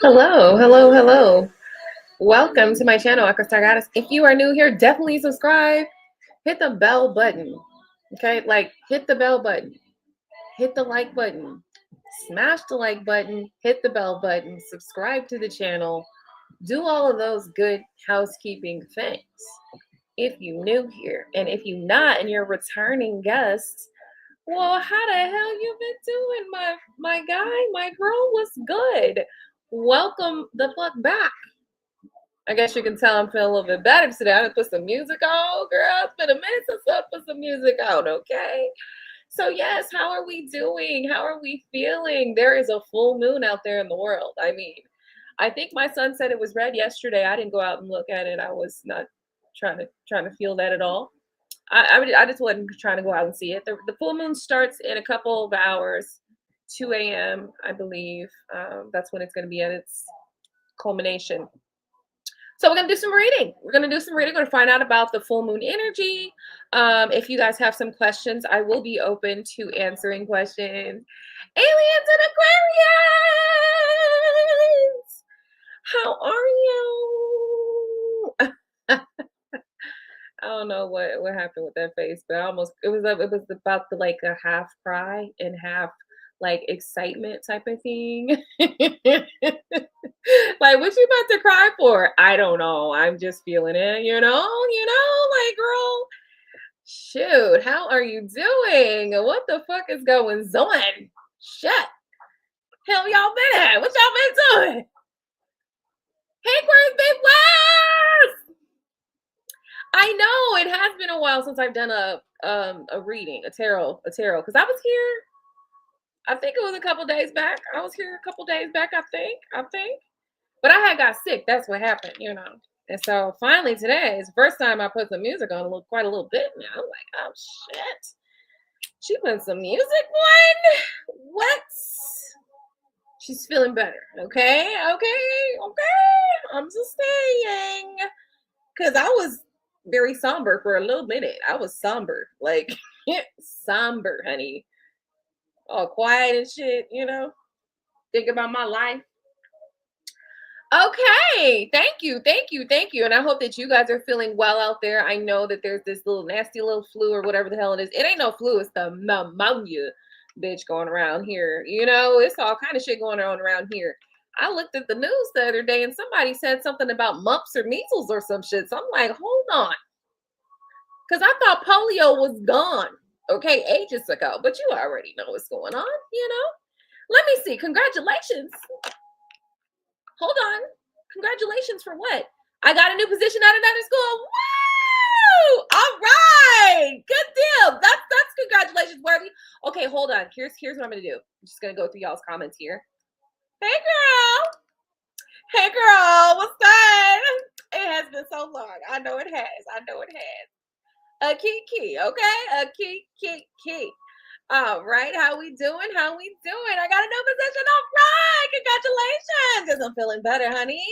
Hello, hello, hello. Welcome to my channel, Echo Star Goddess. If you are new here, definitely subscribe. Hit the bell button. Okay, like hit the bell button. Hit the like button. Smash the like button. Hit the bell button. Subscribe to the channel. Do all of those good housekeeping things. If you new here, and if you not, and you're a returning guest, well, how the hell you been doing, my guy, my girl? What's good? Welcome the fuck back. I guess you can tell I'm feeling a little bit better today. I put some music on, girl. It's been a minute since I put some music on, okay? So yes, how are we doing? How are we feeling? There is a full moon out there in the world. I mean, I think my son said it was red yesterday. I didn't go out and look at it. I was not trying to feel that at all. I just wasn't trying to go out and see it. The full moon starts in a couple of hours, 2 a.m. I believe. That's when it's going to be at its culmination. So we're going to do some reading. We're going to find out about the full moon energy. If you guys have some questions, I will be open to answering questions. Aliens and Aquarians, how are you? I don't know what happened with that face, but it was about the like a half cry and half like excitement type of thing. Like, what you about to cry for? I don't know. I'm just feeling it, like, girl, shoot, how are you doing? What the fuck is going on? Shit. Hell y'all been at? What y'all been doing? Hey, where's Big West? I know it has been a while since I've done a reading, a tarot, because I was here. I think it was a couple days back. I was here a couple days back, I think. But I had got sick. That's what happened, And so finally today is the first time I put some music on quite a little bit now. I'm like, oh shit. She put some music on? What? She's feeling better. Okay. I'm just saying. Because I was very somber for a little minute. I was somber. Like, somber, honey. All quiet and shit, Think about my life. Okay, thank you. And I hope that you guys are feeling well out there. I know that there's this little nasty little flu or whatever the hell it is. It ain't no flu, it's the pneumonia bitch going around here. It's all kind of shit going on around here. I looked at the news the other day and somebody said something about mumps or measles or some shit. So I'm like, hold on. Because I thought polio was gone, okay, ages ago. But you already know what's going on, Let me see. Congratulations. Hold on. Congratulations for what? I got a new position at another school. Woo! All right. Good deal. That's congratulations worthy. Okay, hold on. Here's what I'm gonna do. I'm just gonna go through y'all's comments here. Hey girl, what's up? It has been so long. I know it has. A Kiki, okay? A Kiki. All right, how we doing? I got a new position. All right, congratulations. Because I'm feeling better, honey.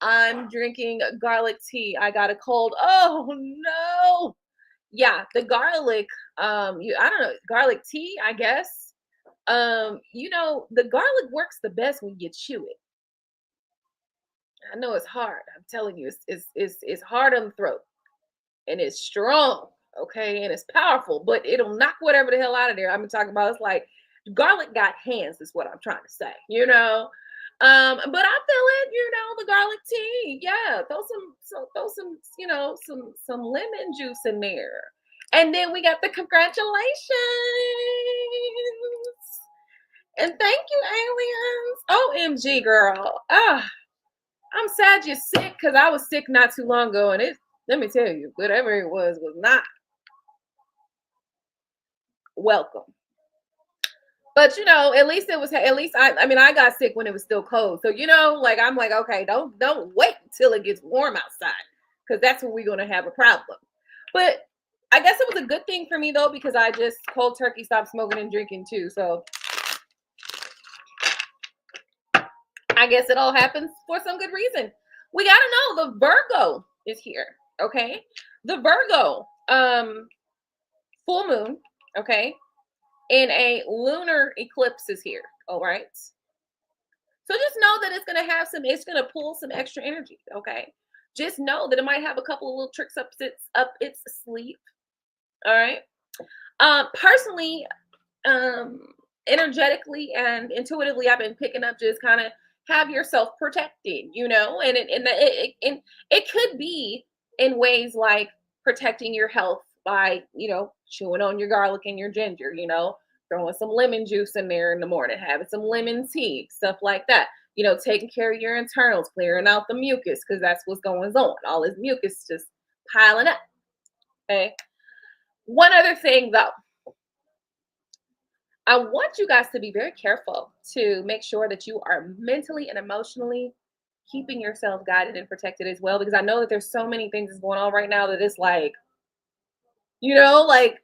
I'm drinking garlic tea. I got a cold. Oh no. Yeah, the garlic, I don't know, garlic tea, I guess. The garlic works the best when you chew it. I know it's hard. I'm telling you, it's hard on the throat. And it's strong, okay, and it's powerful, but it'll knock whatever the hell out of there. I'm talking about it's like garlic got hands, is what I'm trying to say, But I feel it, the garlic tea. Yeah, throw some, some lemon juice in there. And then we got the congratulations. And thank you, aliens. OMG, girl. I'm sad you're sick because I was sick not too long ago, and let me tell you, whatever it was not welcome. But at least I got sick when it was still cold. So I'm like, okay, don't wait till it gets warm outside, because that's when we're gonna have a problem. But I guess it was a good thing for me though, because I just cold turkey stopped smoking and drinking too. So I guess it all happens for some good reason. We gotta know the Virgo is here. Okay, the Virgo full moon, okay, and a lunar eclipse is here. All right. So just know that it's gonna pull some extra energy. Okay. Just know that it might have a couple of little tricks up its sleeve. All right. Personally, um, energetically and intuitively, I've been picking up just kind of have yourself protected, and it could be in ways like protecting your health by, chewing on your garlic and your ginger, throwing some lemon juice in there in the morning, having some lemon tea, stuff like that. Taking care of your internals, clearing out the mucus because that's what's going on. All this mucus just piling up. Okay. One other thing though, I want you guys to be very careful to make sure that you are mentally and emotionally keeping yourself guided and protected as well, because I know that there's so many things that's going on right now that it's like, like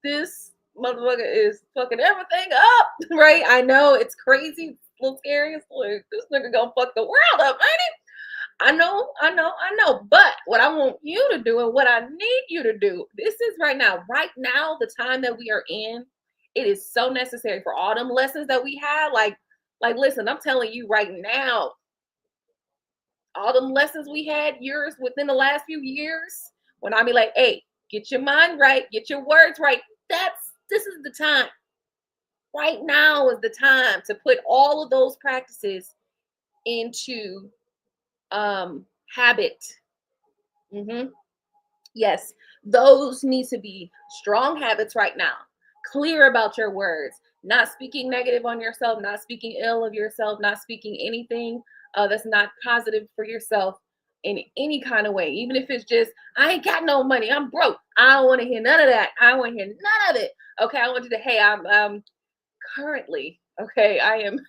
this motherfucker is fucking everything up, right? I know it's crazy, it's a little scary. It's like this nigga gonna fuck the world up, ain't it? I know. But what I want you to do and what I need you to do, this is right now, the time that we are in, it is so necessary for all them lessons that we had. Listen, I'm telling you right now, all them lessons we had years within the last few years, when I be like, hey, get your mind right, get your words right. This is the time. Right now is the time to put all of those practices into habit. Hmm. Yes, those need to be strong habits right now. Clear about your words, not speaking negative on yourself, not speaking ill of yourself, not speaking anything that's not positive for yourself in any kind of way. Even if it's just, I ain't got no money, I'm broke. I don't want to hear none of that. I don't want to hear none of it. Okay, I want you to, hey, I'm currently, okay, I am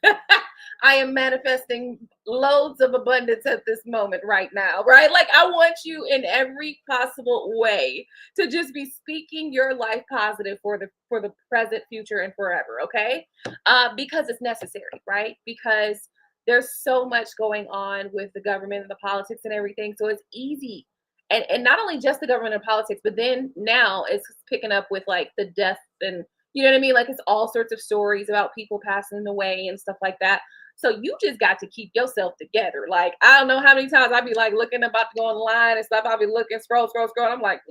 I am manifesting loads of abundance at this moment right now, right? Like I want you in every possible way to just be speaking your life positive for the present, future, and forever. Okay, because it's necessary, right? Because there's so much going on with the government and the politics and everything, so it's easy. And not only just the government and politics, but then now it's picking up with like the death and, you know what I mean? Like it's all sorts of stories about people passing away and stuff like that. So you just got to keep yourself together. Like I don't know how many times I'd be like looking about to go online and stuff. I'll be looking, scroll. I'm like,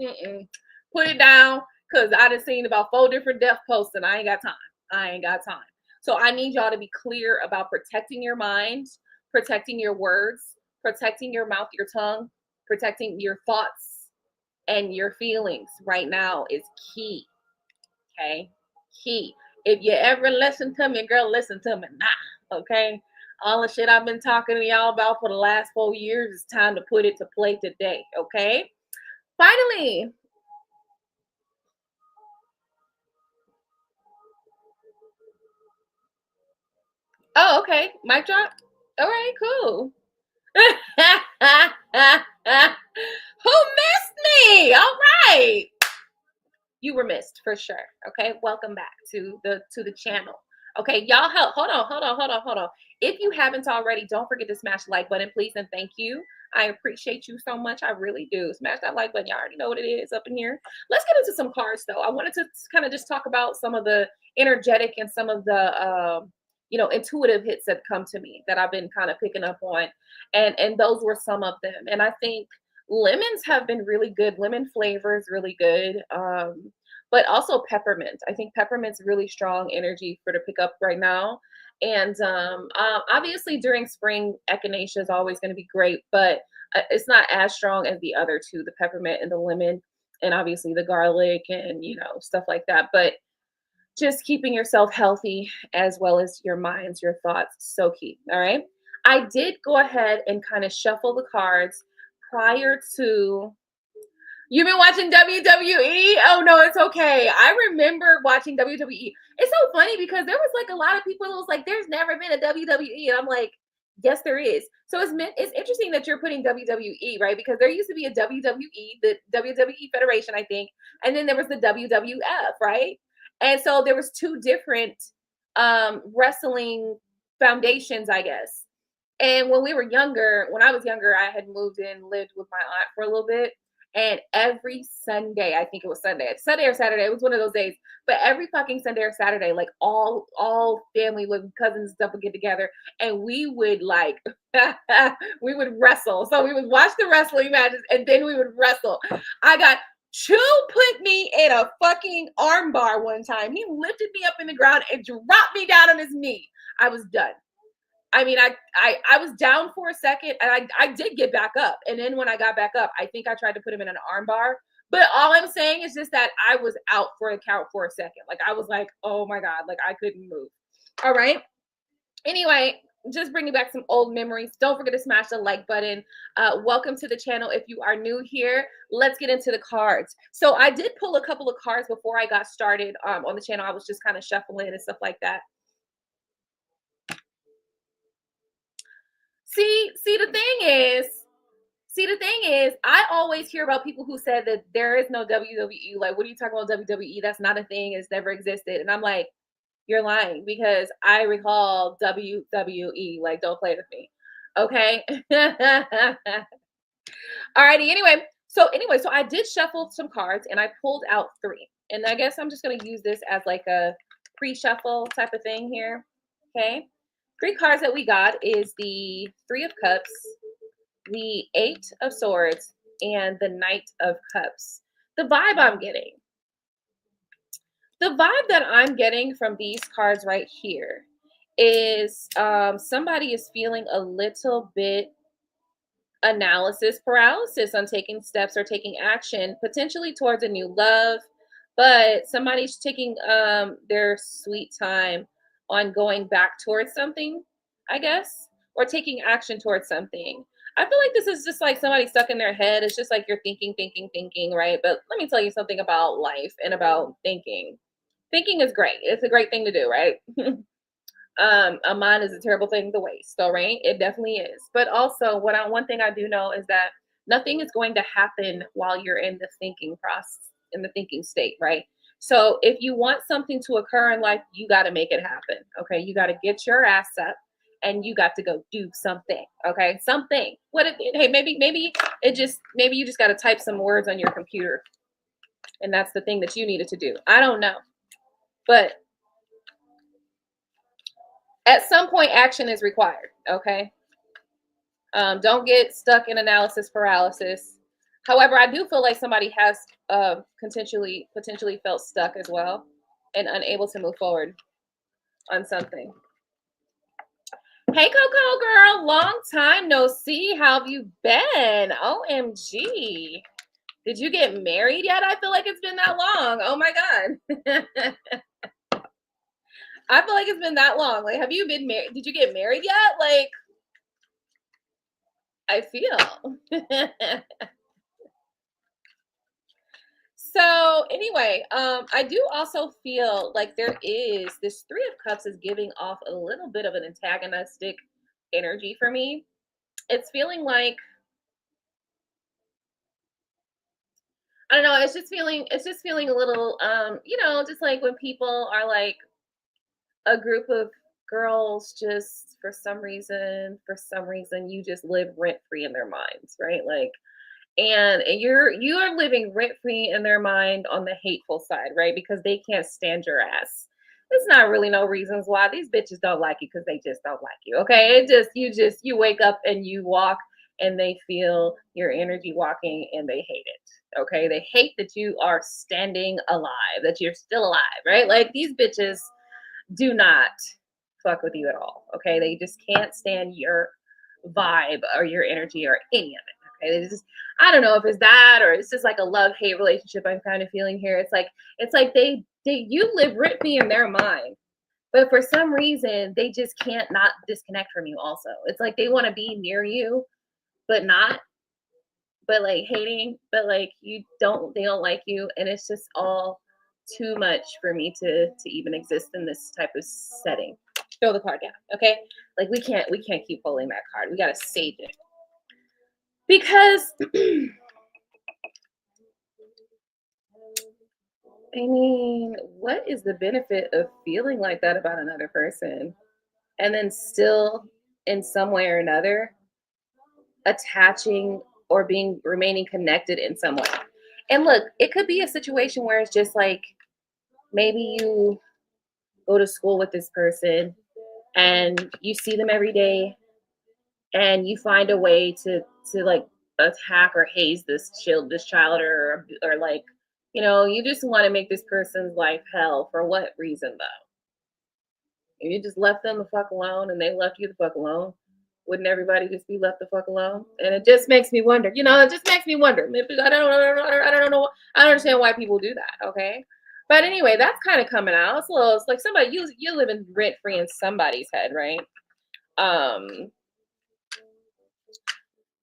put it down, because I done seen about 4 different death posts and I ain't got time. I ain't got time. So I need y'all to be clear about protecting your mind, protecting your words, protecting your mouth, your tongue, protecting your thoughts and your feelings right now is key. Okay, key. If you ever listen to me, girl, listen to me now. Okay, all the shit I've been talking to y'all about for the last 4 years, it's time to put it to play today. Okay, finally. Oh, okay, mic drop. All right, cool. Who missed me? All right, you were missed for sure. Okay, welcome back to the channel. Okay, y'all, hold on. If you haven't already, don't forget to smash the like button, please, and thank you. I appreciate you so much. I really do. Smash that like button. Y'all already know what it is up in here. Let's get into some cards, though. I wanted to kind of just talk about some of the energetic and some of the intuitive hits that come to me that I've been kind of picking up on, and those were some of them. And I think lemons have been really good. Lemon flavor is really good. But also peppermint. I think peppermint's really strong energy for to pick up right now. And obviously during spring, echinacea is always going to be great, but it's not as strong as the other two, the peppermint and the lemon, and obviously the garlic and stuff like that. But just keeping yourself healthy as well as your minds, your thoughts, so key. All right. I did go ahead and kind of shuffle the cards prior to. You've been watching WWE? Oh no, it's okay. I remember watching WWE. It's so funny because there was like a lot of people who was like, "There's never been a WWE," and I'm like, "Yes, there is." So it's interesting that you're putting WWE, right? Because there used to be a WWE, the WWE Federation, I think, and then there was the WWF, right? And so there was two different wrestling foundations, I guess. And when I was younger, I had moved in, lived with my aunt for a little bit. And every Sunday, I think it was Sunday or Saturday, it was one of those days. But every fucking Sunday or Saturday, like all family with cousins and stuff would get together, and we would like we would wrestle. So we would watch the wrestling matches, and then we would wrestle. I got Chew put me in a fucking arm bar one time. He lifted me up in the ground and dropped me down on his knee. I was done. I mean, I was down for a second, and I did get back up. And then when I got back up, I think I tried to put him in an arm bar. But all I'm saying is just that I was out for a count for a second. Like, I was like, oh my God, like I couldn't move. All right. Anyway, just bringing back some old memories. Don't forget to smash the like button. Welcome to the channel. If you are new here, let's get into the cards. So I did pull a couple of cards before I got started on the channel. I was just kind of shuffling and stuff like that. See, the thing is, I always hear about people who said that there is no WWE. Like, what are you talking about WWE? That's not a thing. It's never existed. And I'm like, you're lying, because I recall WWE. Like, don't play with me. Okay. Alrighty. Anyway, so I did shuffle some cards and I pulled out 3. And I guess I'm just going to use this as like a pre-shuffle type of thing here. Okay. 3 cards that we got is the 3 of Cups, the 8 of Swords, and the Knight of Cups. The vibe that I'm getting from these cards right here is somebody is feeling a little bit analysis paralysis on taking steps or taking action, potentially towards a new love, but somebody's taking their sweet time on going back towards something, I guess, or taking action towards something. I feel like this is just like somebody stuck in their head. It's just like you're thinking, right? But let me tell you something about life and about thinking. Thinking is great. It's a great thing to do, right? A mind is a terrible thing to waste. All right, it definitely is. But also, one thing I do know is that nothing is going to happen while you're in the thinking process, in the thinking state, right? So if you want something to occur in life, you got to make it happen. Okay, you got to get your ass up and you got to go do something. Okay, something. What if? Hey, maybe you just got to type some words on your computer, and that's the thing that you needed to do. I don't know, but at some point, action is required. Okay. Don't get stuck in analysis paralysis. However, I do feel like somebody has potentially felt stuck as well and unable to move forward on something. Hey, Coco girl, long time no see. How have you been? OMG. Did you get married yet? I feel like it's been that long. Oh my God. I feel like it's been that long. Like, have you been married? Did you get married yet? Like, I feel. So anyway, I do also feel like there is this 3 of Cups is giving off a little bit of an antagonistic energy for me. It's feeling like, I don't know, it's just feeling a little just like when people are like a group of girls, just for some reason you just live rent free in their minds, right? Like, and you are living rent free in their mind on the hateful side, right? Because they can't stand your ass. There's not really no reasons why these bitches don't like you, because they just don't like you. Okay, you wake up and you walk and they feel your energy walking and they hate it. Okay, they hate that you are standing alive, that you're still alive, right? Like, these bitches do not fuck with you at all. Okay, they just can't stand your vibe or your energy or any of it. Okay, I don't know if it's that or it's just like a love-hate relationship I'm kind of feeling here. It's like you live rent free in their mind, but for some reason they just can't not disconnect from you also. It's like they want to be near you, but not, but like hating, but like they don't like you, and it's just all too much for me to even exist in this type of setting. Throw the card down, okay? Like, we can't keep pulling that card. We gotta save it. Because I mean, what is the benefit of feeling like that about another person and then still in some way or another attaching or remaining connected in some way. And look, it could be a situation where it's just like maybe you go to school with this person and you see them every day and you find a way to like attack or haze this child, or like, you just want to make this person's life hell. For what reason though? If you just left them the fuck alone and they left you the fuck alone, wouldn't everybody just be left the fuck alone? And it just makes me wonder. It just makes me wonder. I don't know. I don't understand why people do that. Okay. But anyway, that's kind of coming out. It's like somebody, you living rent free in somebody's head, right?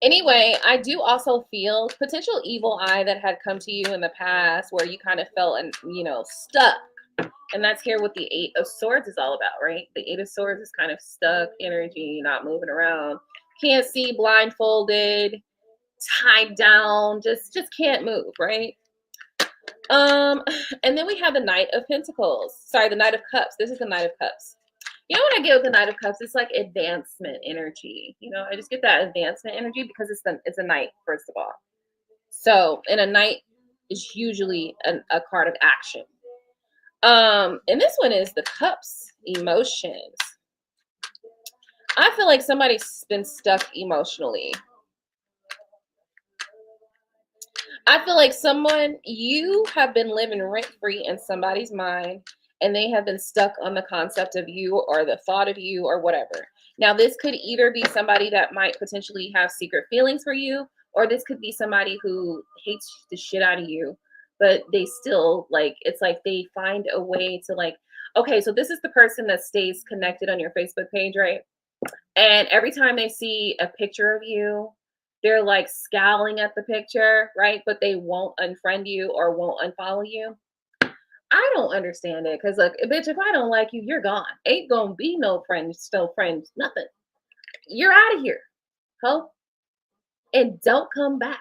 Anyway, I do also feel potential evil eye that had come to you in the past where you kind of felt stuck. And that's here what the Eight of Swords is all about, right? The Eight of Swords is kind of stuck energy, not moving around, can't see, blindfolded, tied down, just can't move, right? And then we have the Knight of Pentacles. Sorry, the Knight of Cups. This is the Knight of Cups. What I get with the Knight of Cups, it's like advancement energy. I just get that advancement energy because it's a knight, first of all. So, and a knight is usually a card of action. And this one is the Cups, emotions. I feel like somebody's been stuck emotionally. I feel like you have been living rent-free in somebody's mind, and they have been stuck on the concept of you or the thought of you or whatever. Now, this could either be somebody that might potentially have secret feelings for you, or this could be somebody who hates the shit out of you, but they still, it's like they find a way to okay, so this is the person that stays connected on your Facebook page, right? And every time they see a picture of you, they're like scowling at the picture, right? But they won't unfriend you or won't unfollow you. I don't understand it, because look, bitch, if I don't like you, you're gone. Ain't gonna be no friends, still friends, nothing. You're out of here, ho. And don't come back.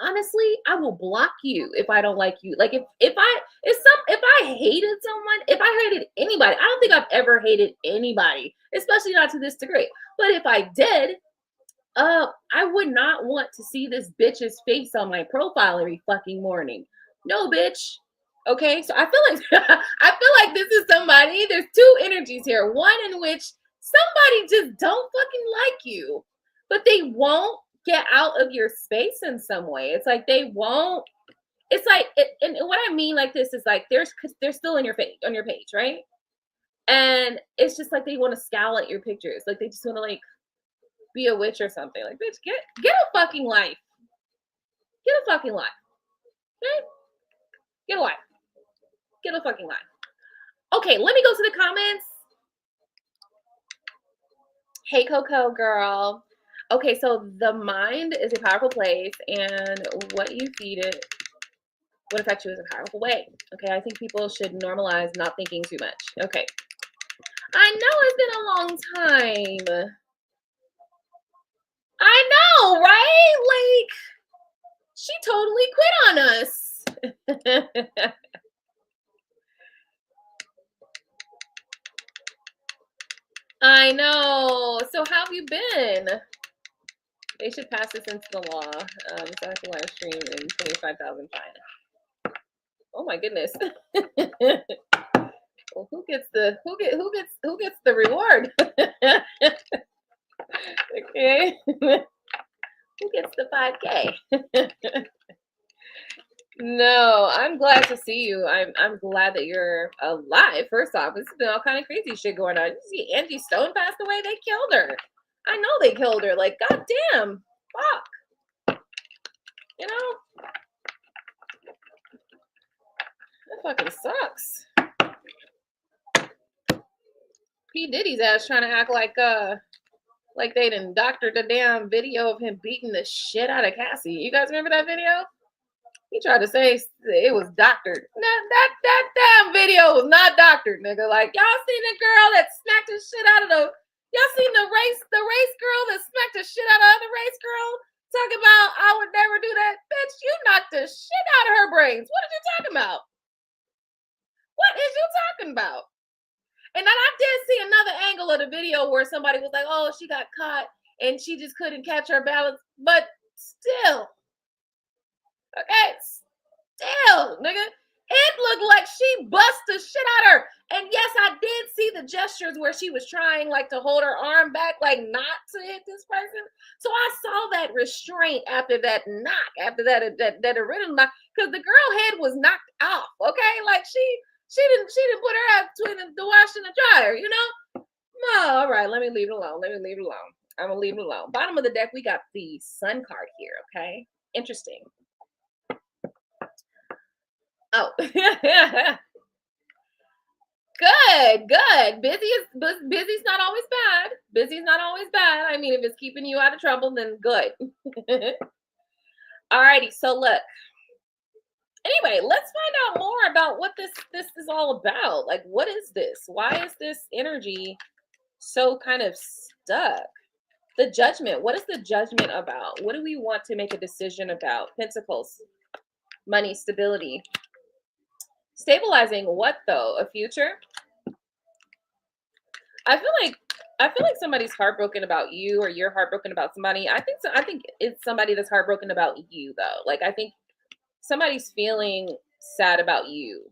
Honestly, I will block you if I don't like you. If I hated someone, if I hated anybody, I don't think I've ever hated anybody, especially not to this degree. But if I did, I would not want to see this bitch's face on my profile every fucking morning. No, bitch. Okay, so I feel like this is somebody. There's two energies here. One in which somebody just don't fucking like you, but they won't get out of your space in some way. It's like they won't. It's like, and what I mean like this is like they're still on your page, right? And it's just like they want to scowl at your pictures, like they just want to be a witch or something. Like, bitch, get a fucking life. Get a fucking life. Okay? Get a life. Get a fucking life. Okay, let me go to the comments. Hey, Coco girl. Okay, so the mind is a powerful place, and what you feed it will affect you in a powerful way. Okay, I think people should normalize not thinking too much. Okay. I know it's been a long time. I know, right? She totally quit on us. I know. So how have you been? They should pass this into the law. So I have to live stream in 25,000 fine. Oh my goodness. Well, who gets the reward? Okay. Who gets the 5K? No, I'm glad to see you. I'm glad that you're alive. First off, this has been all kind of crazy shit going on. You see Angie Stone passed away? They killed her. I know they killed her. Like, goddamn. Fuck. That fucking sucks. P. Diddy's ass trying to act like they done doctored the damn video of him beating the shit out of Cassie. You guys remember that video? He tried to say it was doctored. That damn video was not doctored, nigga. Like, y'all seen the girl that smacked the shit out of y'all seen the race girl that smacked the shit out of the other race girl? Talking about, I would never do that. Bitch, you knocked the shit out of her brains. What are you talking about? What is you talking about? And then I did see another angle of the video where somebody was like, oh, she got caught and she just couldn't catch her balance. But Still. Okay? Still, nigga. It looked like she bust the shit out of her. And yes, I did see the gestures where she was trying like to hold her arm back, like not to hit this person. So I saw that restraint after that knock, after that original knock, because the girl head was knocked off. Okay, like she didn't put her ass between the wash and the dryer, you know. No, all right, let me leave it alone. Let me leave it alone. I'm gonna leave it alone. Bottom of the deck, we got the Sun card here. Okay, interesting. Oh, good. Busy's not always bad. Busy's not always bad. I mean, if it's keeping you out of trouble, then good. Alrighty, so look. Anyway, let's find out more about what this is all about. Like, what is this? Why is this energy so kind of stuck? The Judgment. What is the Judgment about? What do we want to make a decision about? Pentacles, money, stability. Stabilizing what though? A future? I feel like somebody's heartbroken about you, or you're heartbroken about somebody. I think it's somebody that's heartbroken about you though. Like, I think somebody's feeling sad about you.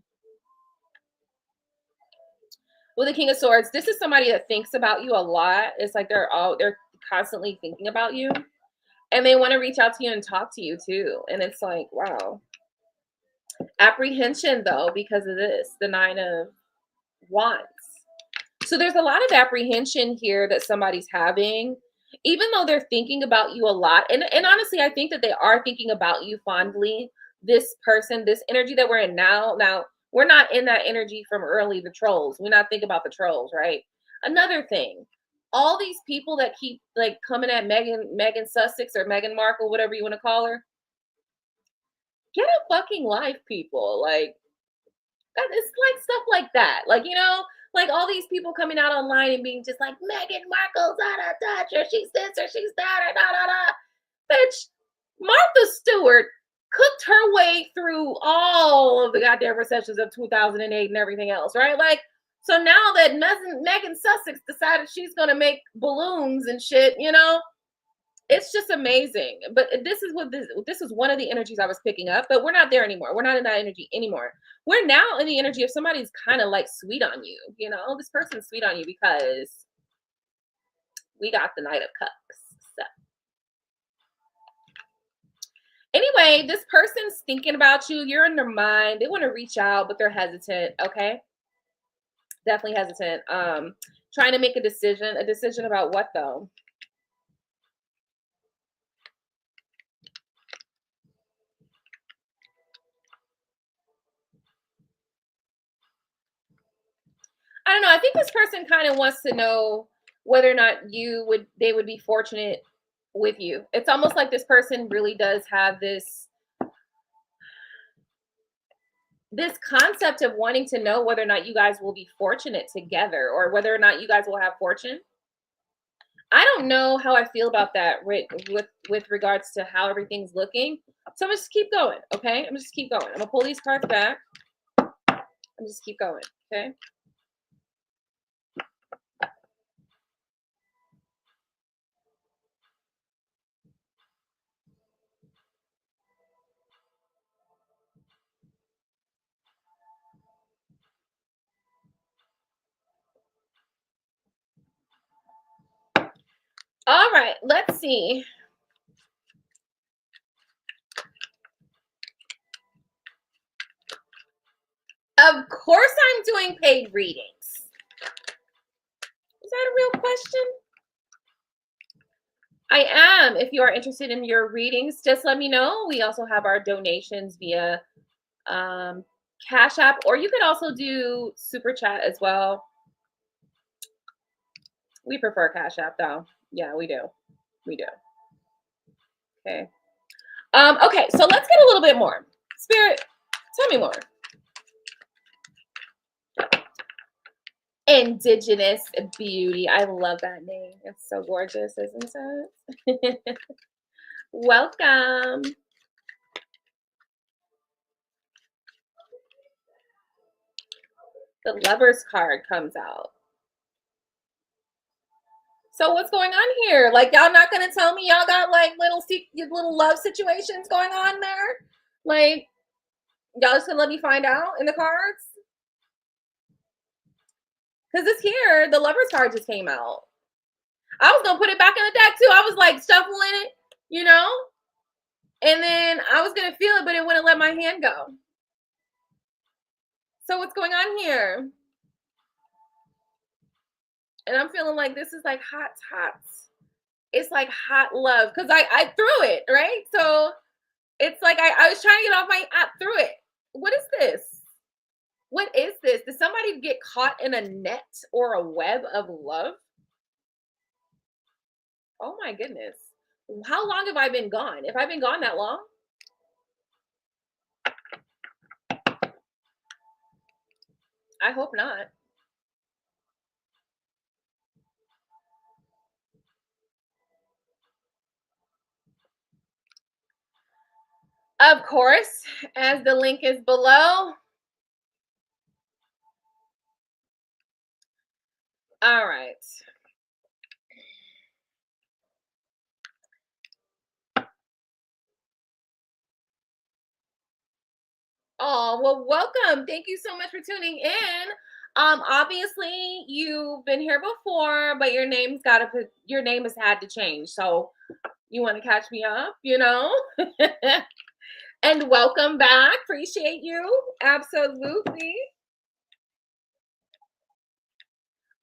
With the King of Swords, this is somebody that thinks about you a lot. It's like they're constantly thinking about you, and they want to reach out to you and talk to you too. And it's like, wow. Apprehension though, because of this, the Nine of Wands. So there's a lot of apprehension here that somebody's having, even though they're thinking about you a lot. And honestly, I think that they are thinking about you fondly. This person, this energy that we're in now. Now, we're not in that energy from early, the trolls. We're not thinking about the trolls, right? Another thing, all these people that keep like coming at Megan Sussex or Meghan Markle, whatever you want to call her, get a fucking life, people. Like, that it's like stuff like that. Like, you know, like all these people coming out online and being just like, Meghan Markle's out of touch, or she's this, or she's that, or da da da. Bitch, Martha Stewart cooked her way through all of the goddamn recessions of 2008 and everything else, right? Like, so now that Megan Sussex decided she's gonna make balloons and shit, you know, it's just amazing. But this is one of the energies I was picking up, but we're not there anymore. We're not in that energy anymore. We're now in the energy of somebody's kind of like sweet on you. You know, this person's sweet on you because we got the Knight of Cups. So anyway, this person's thinking about you. You're in their mind. They want to reach out, but they're hesitant. Okay, definitely hesitant. Trying to make a decision. A decision about what though? I don't know. I think this person kind of wants to know whether or not they would be fortunate with you. It's almost like this person really does have this concept of wanting to know whether or not you guys will be fortunate together, or whether or not you guys will have fortune. I don't know how I feel about that with regards to how everything's looking. So I'm gonna just keep going, okay? I'm just keep going. I'm gonna pull these cards back. I'm just keep going, okay? All right, let's see. Of course I'm doing paid readings. Is that a real question? I am. If you are interested in your readings, just let me know. We also have our donations via Cash App, or you could also do Super Chat as well. We prefer Cash App though. Yeah, we do. We do. Okay. Okay, so let's get a little bit more. Spirit, tell me more. Indigenous Beauty. I love that name. It's so gorgeous, isn't it? Welcome. The Lover's card comes out. So what's going on here? Like, y'all not gonna tell me y'all got like little love situations going on there? Like, y'all just gonna let me find out in the cards? Because this here, the Lover's card just came out. I was gonna put it back in the deck too. I was like shuffling it, you know? And then I was gonna feel it, but it wouldn't let my hand go. So what's going on here? And I'm feeling like this is like hot. It's like hot love because I threw it, right? So it's like I was trying to get off I threw it. What is this? What is this? Did somebody get caught in a net or a web of love? Oh my goodness. How long have I been gone? Have I been gone that long? I hope not. Of course, as the link is below. All right. Oh, well, welcome. Thank you so much for tuning in. Obviously you've been here before, but your name has had to change. So you want to catch me up, you know? And welcome back. Appreciate you. Absolutely.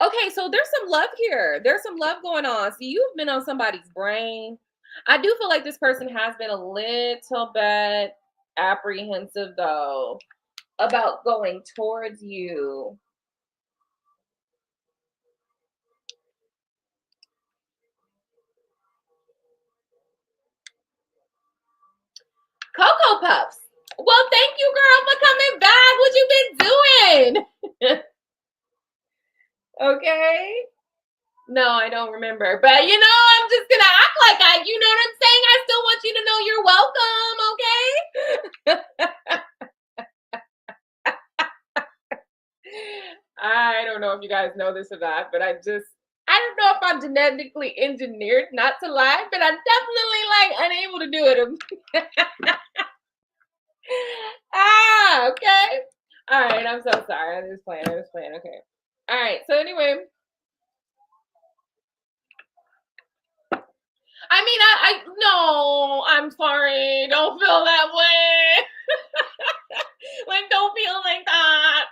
Okay, so there's some love here. There's some love going on. So you've been on somebody's brain. I do feel like this person has been a little bit apprehensive though about going towards you. Cocoa Puffs. Well, thank you, girl, for coming back. What you been doing? Okay. No, I don't remember. But you know, I'm just gonna act like you know what I'm saying? I still want you to know you're welcome, okay? I don't know if you guys know this or not, but I don't know if I'm genetically engineered not to lie, but I'm definitely like unable to do it. Okay. All right, I'm so sorry. I was playing. Okay. All right. So anyway, I mean, no, I'm sorry. Don't feel that way. Like, don't feel like that.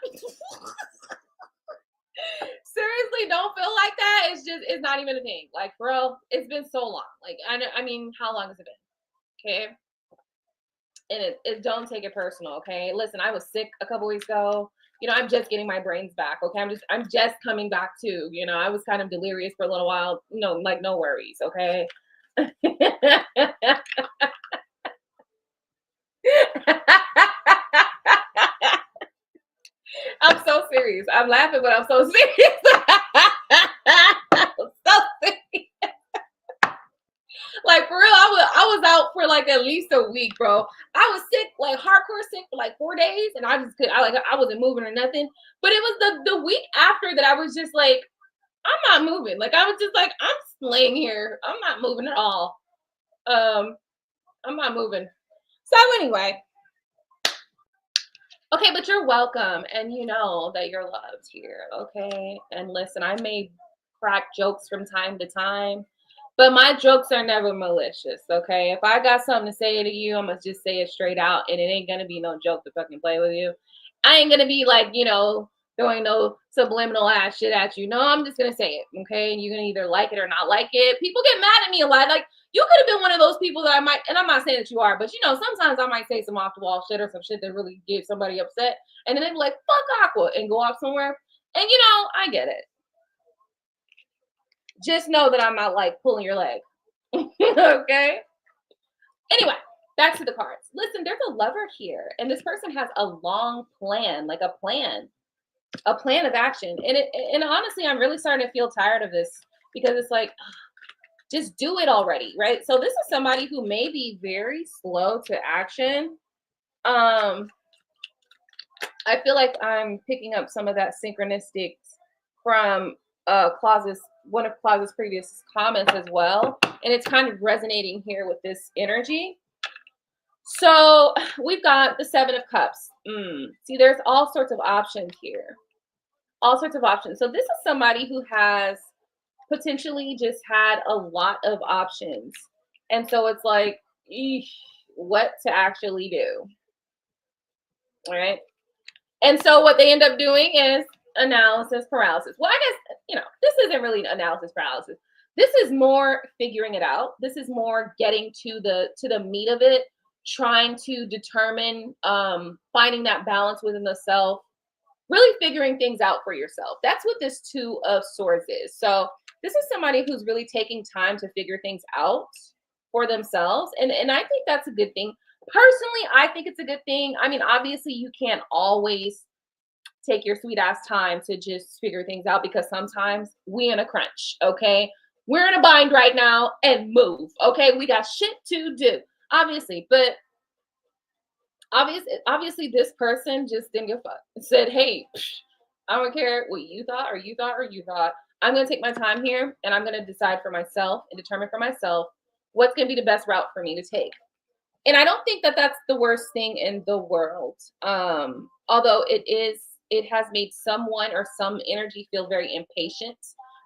Seriously, don't feel like that. It's not even a thing. Like, bro, it's been so long. Like, I mean, how long has it been? Okay. And it don't take it personal, okay? Listen, I was sick a couple weeks ago. You know, I'm just getting my brains back, okay? I'm just coming back too. You know, I was kind of delirious for a little while. No, like no worries, okay? I'm so serious. I'm laughing, but I'm so serious. I'm so serious. Like for real, I was out for like at least a week, bro. I was sick, like hardcore sick for like 4 days, and I wasn't moving or nothing. But it was the week after that I was just like, I'm not moving. Like I was just like, I'm laying here. I'm not moving at all. I'm not moving. So anyway. Okay, but you're welcome. And you know that you're loved here. Okay. And listen, I may crack jokes from time to time, but my jokes are never malicious. Okay. If I got something to say to you, I'm gonna just say it straight out, and it ain't gonna be no joke to fucking play with you. I ain't gonna be like, you know, throwing no subliminal ass shit at you. No, I'm just gonna say it. Okay. And you're gonna either like it or not like it. People get mad at me a lot. Like, you could have been one of those people that I might, and I'm not saying that you are, but you know, sometimes I might say some off the wall shit or some shit that really gets somebody upset. And then they're like, fuck Aqua, and go off somewhere. And you know, I get it. Just know that I'm not like pulling your leg. Okay. Anyway, back to the cards. Listen, there's a lover here, and this person has a long plan, like a plan of action. And honestly, I'm really starting to feel tired of this because it's like, just do it already, right? So this is somebody who may be very slow to action. I feel like I'm picking up some of that synchronicities from one of Claus's previous comments as well, and it's kind of resonating here with this energy. So we've got the Seven of Cups. See, there's all sorts of options here. All sorts of options. So this is somebody who has potentially just had a lot of options. And so it's like, what to actually do. All right. And so what they end up doing is analysis paralysis. Well, I guess, this isn't really analysis paralysis. This is more figuring it out. This is more getting to the meat of it, trying to determine, finding that balance within the self, really figuring things out for yourself. That's what this Two of Swords is. So this is somebody who's really taking time to figure things out for themselves. And I think that's a good thing. Personally, I think it's a good thing. I mean, obviously you can't always take your sweet ass time to just figure things out, because sometimes we in a crunch, okay? We're in a bind right now and move, okay? We got shit to do, obviously. But obviously this person just didn't give a fuck. Said, hey, I don't care what you thought or you thought or you thought. I'm going to take my time here and I'm going to decide for myself and determine for myself what's going to be the best route for me to take. And I don't think that that's the worst thing in the world. Although it has made someone or some energy feel very impatient,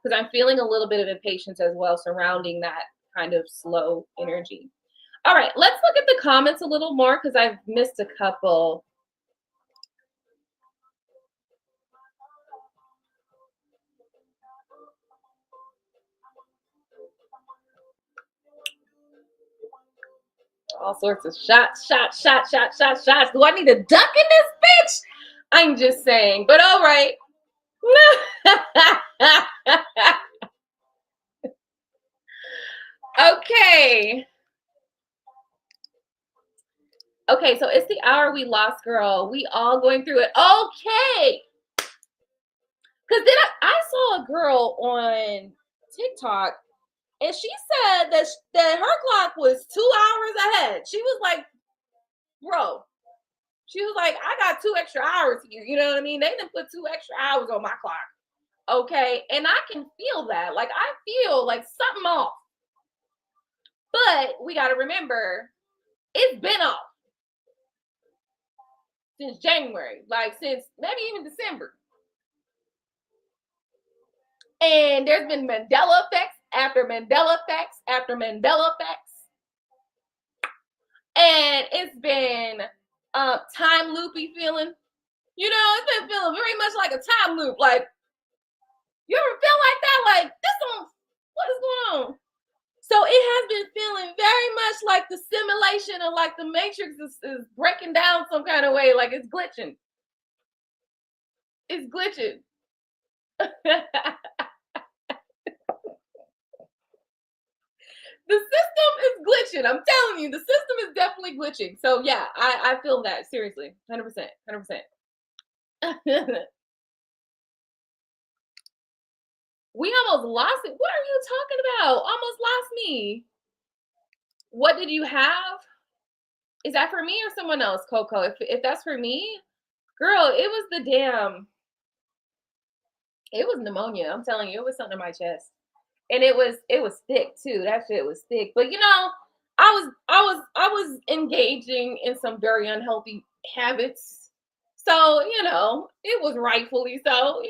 because I'm feeling a little bit of impatience as well surrounding that kind of slow energy. All right, let's look at the comments a little more, because I've missed a couple. All sorts of shots. Do I need a duck in this bitch? I'm just saying, but all right. Okay. Okay, so it's the hour we lost, girl. We all going through it. Okay. Because then I saw a girl on TikTok, and she said that her clock was 2 hours ahead. She was like, bro, she was like, I got 2 extra hours here. You know what I mean? They done put 2 extra hours on my clock. Okay. And I can feel that. Like, I feel like something off. But we got to remember, it's been off since January, like since maybe even December. And there's been Mandela effects after Mandela effects after Mandela effects. And it's been time loopy feeling. It's been feeling very much like a time loop. Like, you ever feel like that? Like, what is going on? So it has been feeling very much like the simulation, or like the Matrix is breaking down some kind of way, like it's glitching. It's glitching. The system is glitching. I'm telling you, the system is definitely glitching. So yeah, I feel that, seriously. 100%. 100%. We almost lost it. What are you talking about? Almost lost me. What did you have? Is that for me or someone else, Coco? If that's for me, girl, it was pneumonia. I'm telling you, it was something in my chest. And it was thick too. That shit was thick. But I was engaging in some very unhealthy habits. So, it was rightfully so,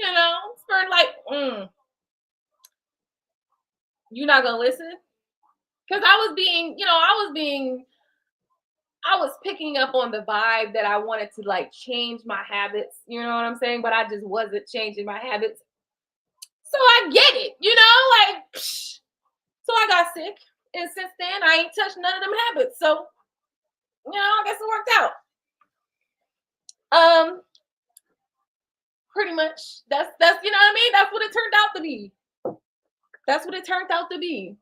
for like, you're not gonna listen? Because I was picking up on the vibe that I wanted to like change my habits, you know what I'm saying? But I just wasn't changing my habits. So I get it, like, psh. So I got sick. And since then, I ain't touched none of them habits. So, I guess it worked out. Pretty much. That's you know what I mean? That's what it turned out to be. That's what it turned out to be.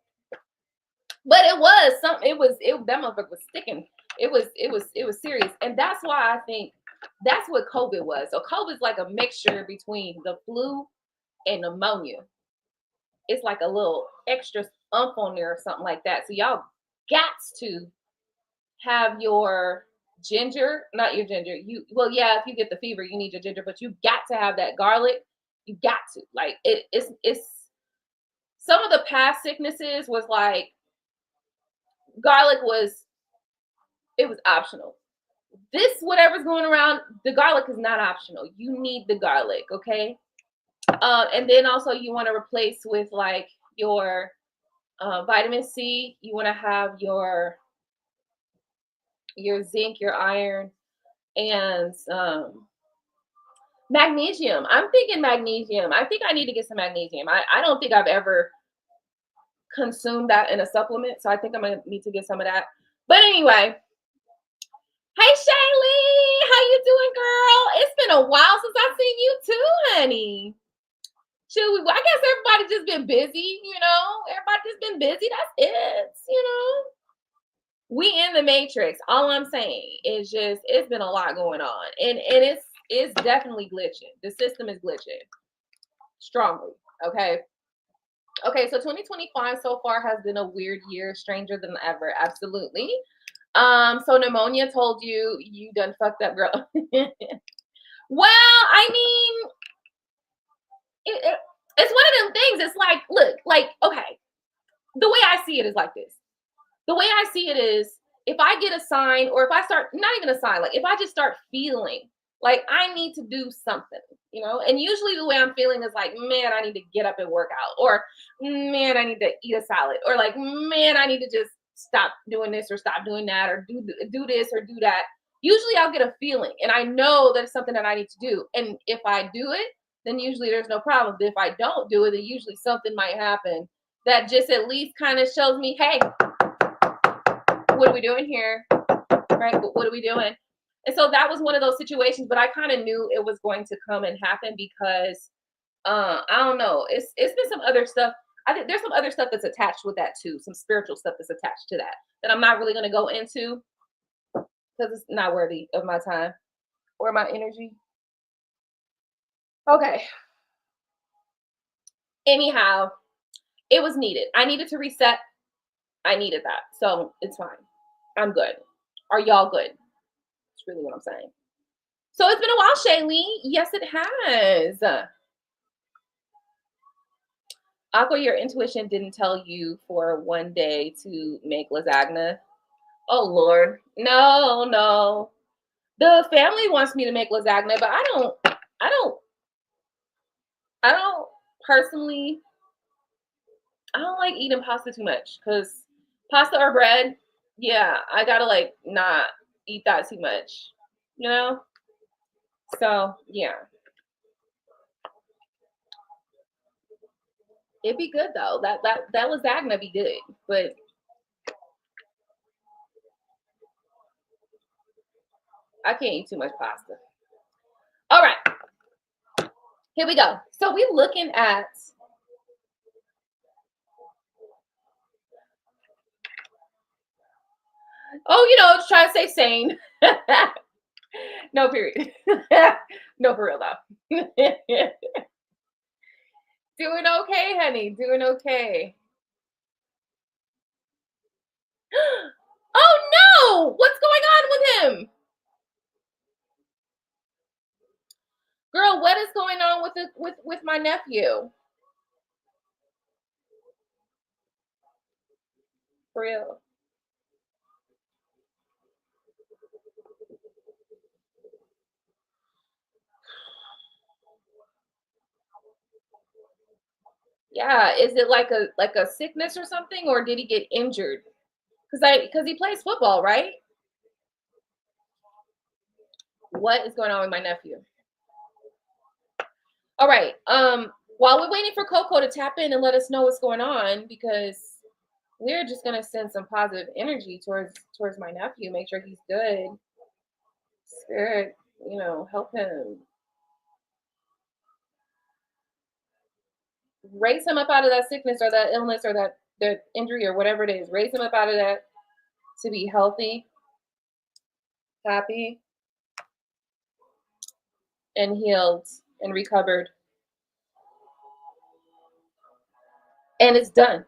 But it was something, that motherfucker was sticking. It was serious. And that's why I think that's what COVID was. So COVID's like a mixture between the flu and pneumonia. It's like a little extra ump on there or something like that. So y'all got to have your ginger, not your ginger. If you get the fever, you need your ginger, but you got to have that garlic You got to. Like it's some of the past sicknesses was like garlic was it was optional. This whatever's going around, the garlic is not optional. You need the garlic, okay? And then also you want to replace with like your vitamin C. You want to have your zinc, your iron, and magnesium. I'm thinking magnesium. I think I need to get some magnesium. I don't think I've ever consumed that in a supplement, so I think I'm gonna need to get some of that. But anyway, hey Shaylee, how you doing, girl? It's been a while since I've seen you too, honey. I guess everybody just been busy, you know. Everybody just been busy. That's it, you know. We in the matrix. All I'm saying is just it's been a lot going on, and it's definitely glitching. The system is glitching strongly. Okay. Okay, so 2025 so far has been a weird year, stranger than ever. Absolutely. So pneumonia told you done fucked up, girl. Well, I mean, it's one of them things. It's like, look, like, okay, the way I see it is like this. The way I see it is if I get a sign, or if I start, not even a sign, like if I just start feeling like I need to do something, you know, and usually the way I'm feeling is like, man, I need to get up and work out, or man, I need to eat a salad, or like, man, I need to just stop doing this or stop doing that, or do this or do that. Usually I'll get a feeling and I know that it's something that I need to do. And if I do it, then usually there's no problem. But if I don't do it, then usually something might happen that just at least kind of shows me, hey, what are we doing here? Right? What are we doing? And so that was one of those situations, but I kind of knew it was going to come and happen because I don't know. It's been some other stuff. I think there's some other stuff that's attached with that too, some spiritual stuff that's attached to that I'm not really going to go into because it's not worthy of my time or my energy. Okay. Anyhow, it was needed. I needed to reset. I needed that. So it's fine. I'm good. Are y'all good? That's really what I'm saying. So it's been a while, Shaylee. Yes, it has. Aqua, your intuition didn't tell you for one day to make lasagna. Oh Lord, no. The family wants me to make lasagna, but I don't personally. I don't like eating pasta too much because pasta or bread, yeah, I gotta like not eat that too much, you know. So yeah, it'd be good though. That lasagna be good, but I can't eat too much pasta. All right, here we go. So we're looking at try to stay sane. No, period. No, for real though. Doing okay, honey. Doing okay. Oh no! What's going on with him? Girl, what is going on with my nephew? For real. Yeah, is it like a sickness or something, or did he get injured? Because he plays football, right? What is going on with my nephew? All right. While we're waiting for Coco to tap in and let us know what's going on, because we're just gonna send some positive energy towards my nephew, make sure he's good. Spirit, help him. Raise him up out of that sickness or that illness or that injury or whatever it is. Raise him up out of that to be healthy, happy, and healed and recovered. And it's done.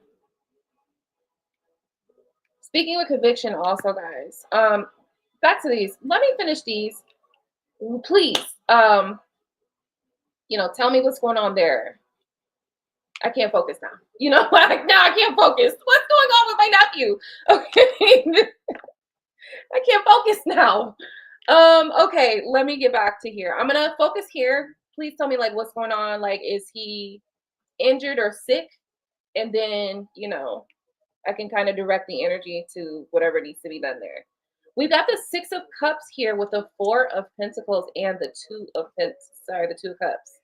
Speaking with conviction, also, guys. Back to these. Let me finish these, please. Tell me what's going on there. I can't focus now. Like now I can't focus. What's going on with my nephew? Okay. I can't focus now. Okay, let me get back to here. I'm gonna focus here. Please tell me like what's going on. Like, is he injured or sick? And then, I can kind of direct the energy to whatever needs to be done there. We've got the Six of Cups here with the Four of Pentacles and the the Two of Cups.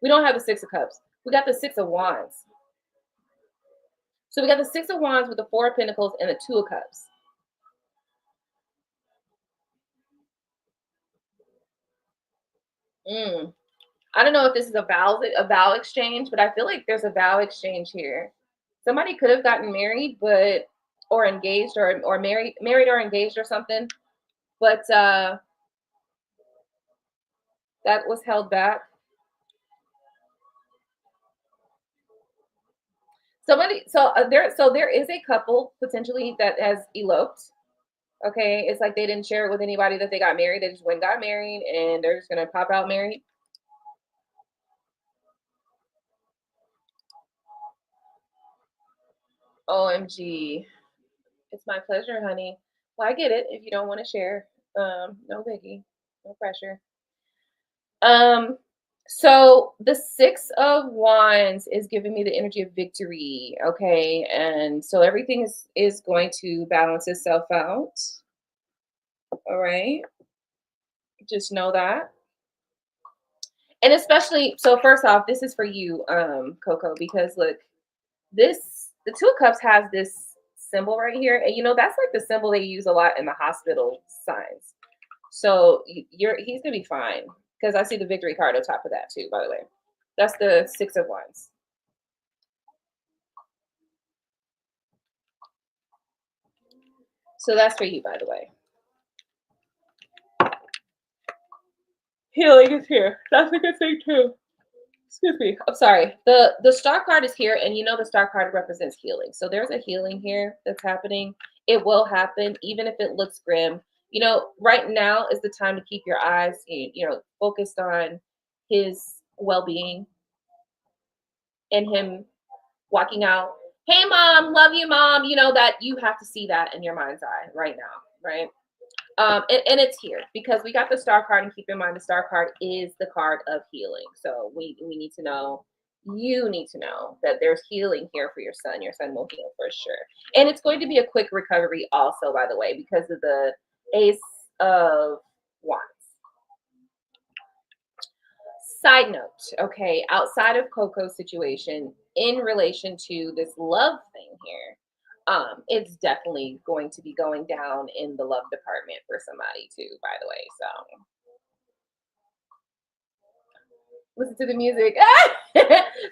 We don't have the Six of Cups. We got the Six of Wands. So we got the Six of Wands with the Four of Pentacles and the Two of Cups. I don't know if this is a vow exchange, but I feel like there's a vow exchange here. Somebody could have gotten married, or engaged, or married or engaged or something, but that was held back. There is a couple potentially that has eloped. Okay, it's like they didn't share it with anybody that they got married. They just went and got married, and they're just gonna pop out married. OMG. It's my pleasure, honey. Well, I get it. If you don't want to share, no biggie, no pressure. So the Six of Wands is giving me the energy of victory. Okay, and so everything is going to balance itself out. All right, just know that. And especially, so first off, this is for you, Coco, because look, the Two of Cups has this symbol right here, and that's like the symbol they use a lot in the hospital signs. So he's gonna be fine, because I see the victory card on top of that too, by the way. That's the Six of Wands. So that's for you, by the way. Healing is here. That's a good thing too. Excuse me. I'm sorry. The Star card is here, and the Star card represents healing. So there's a healing here that's happening. It will happen, even if it looks grim. Right now is the time to keep your eyes, focused on his well-being and him walking out. Hey, mom, love you, mom. That you have to see that in your mind's eye right now, right? And it's here because we got the Star card, and keep in mind the Star card is the card of healing. So we need to know, you need to know that there's healing here for your son. Your son will heal for sure. And it's going to be a quick recovery also, by the way, because of the Ace of Wands. Side note, okay, outside of Coco's situation, in relation to this love thing here, it's definitely going to be going down in the love department for somebody too, by the way. So listen to the music.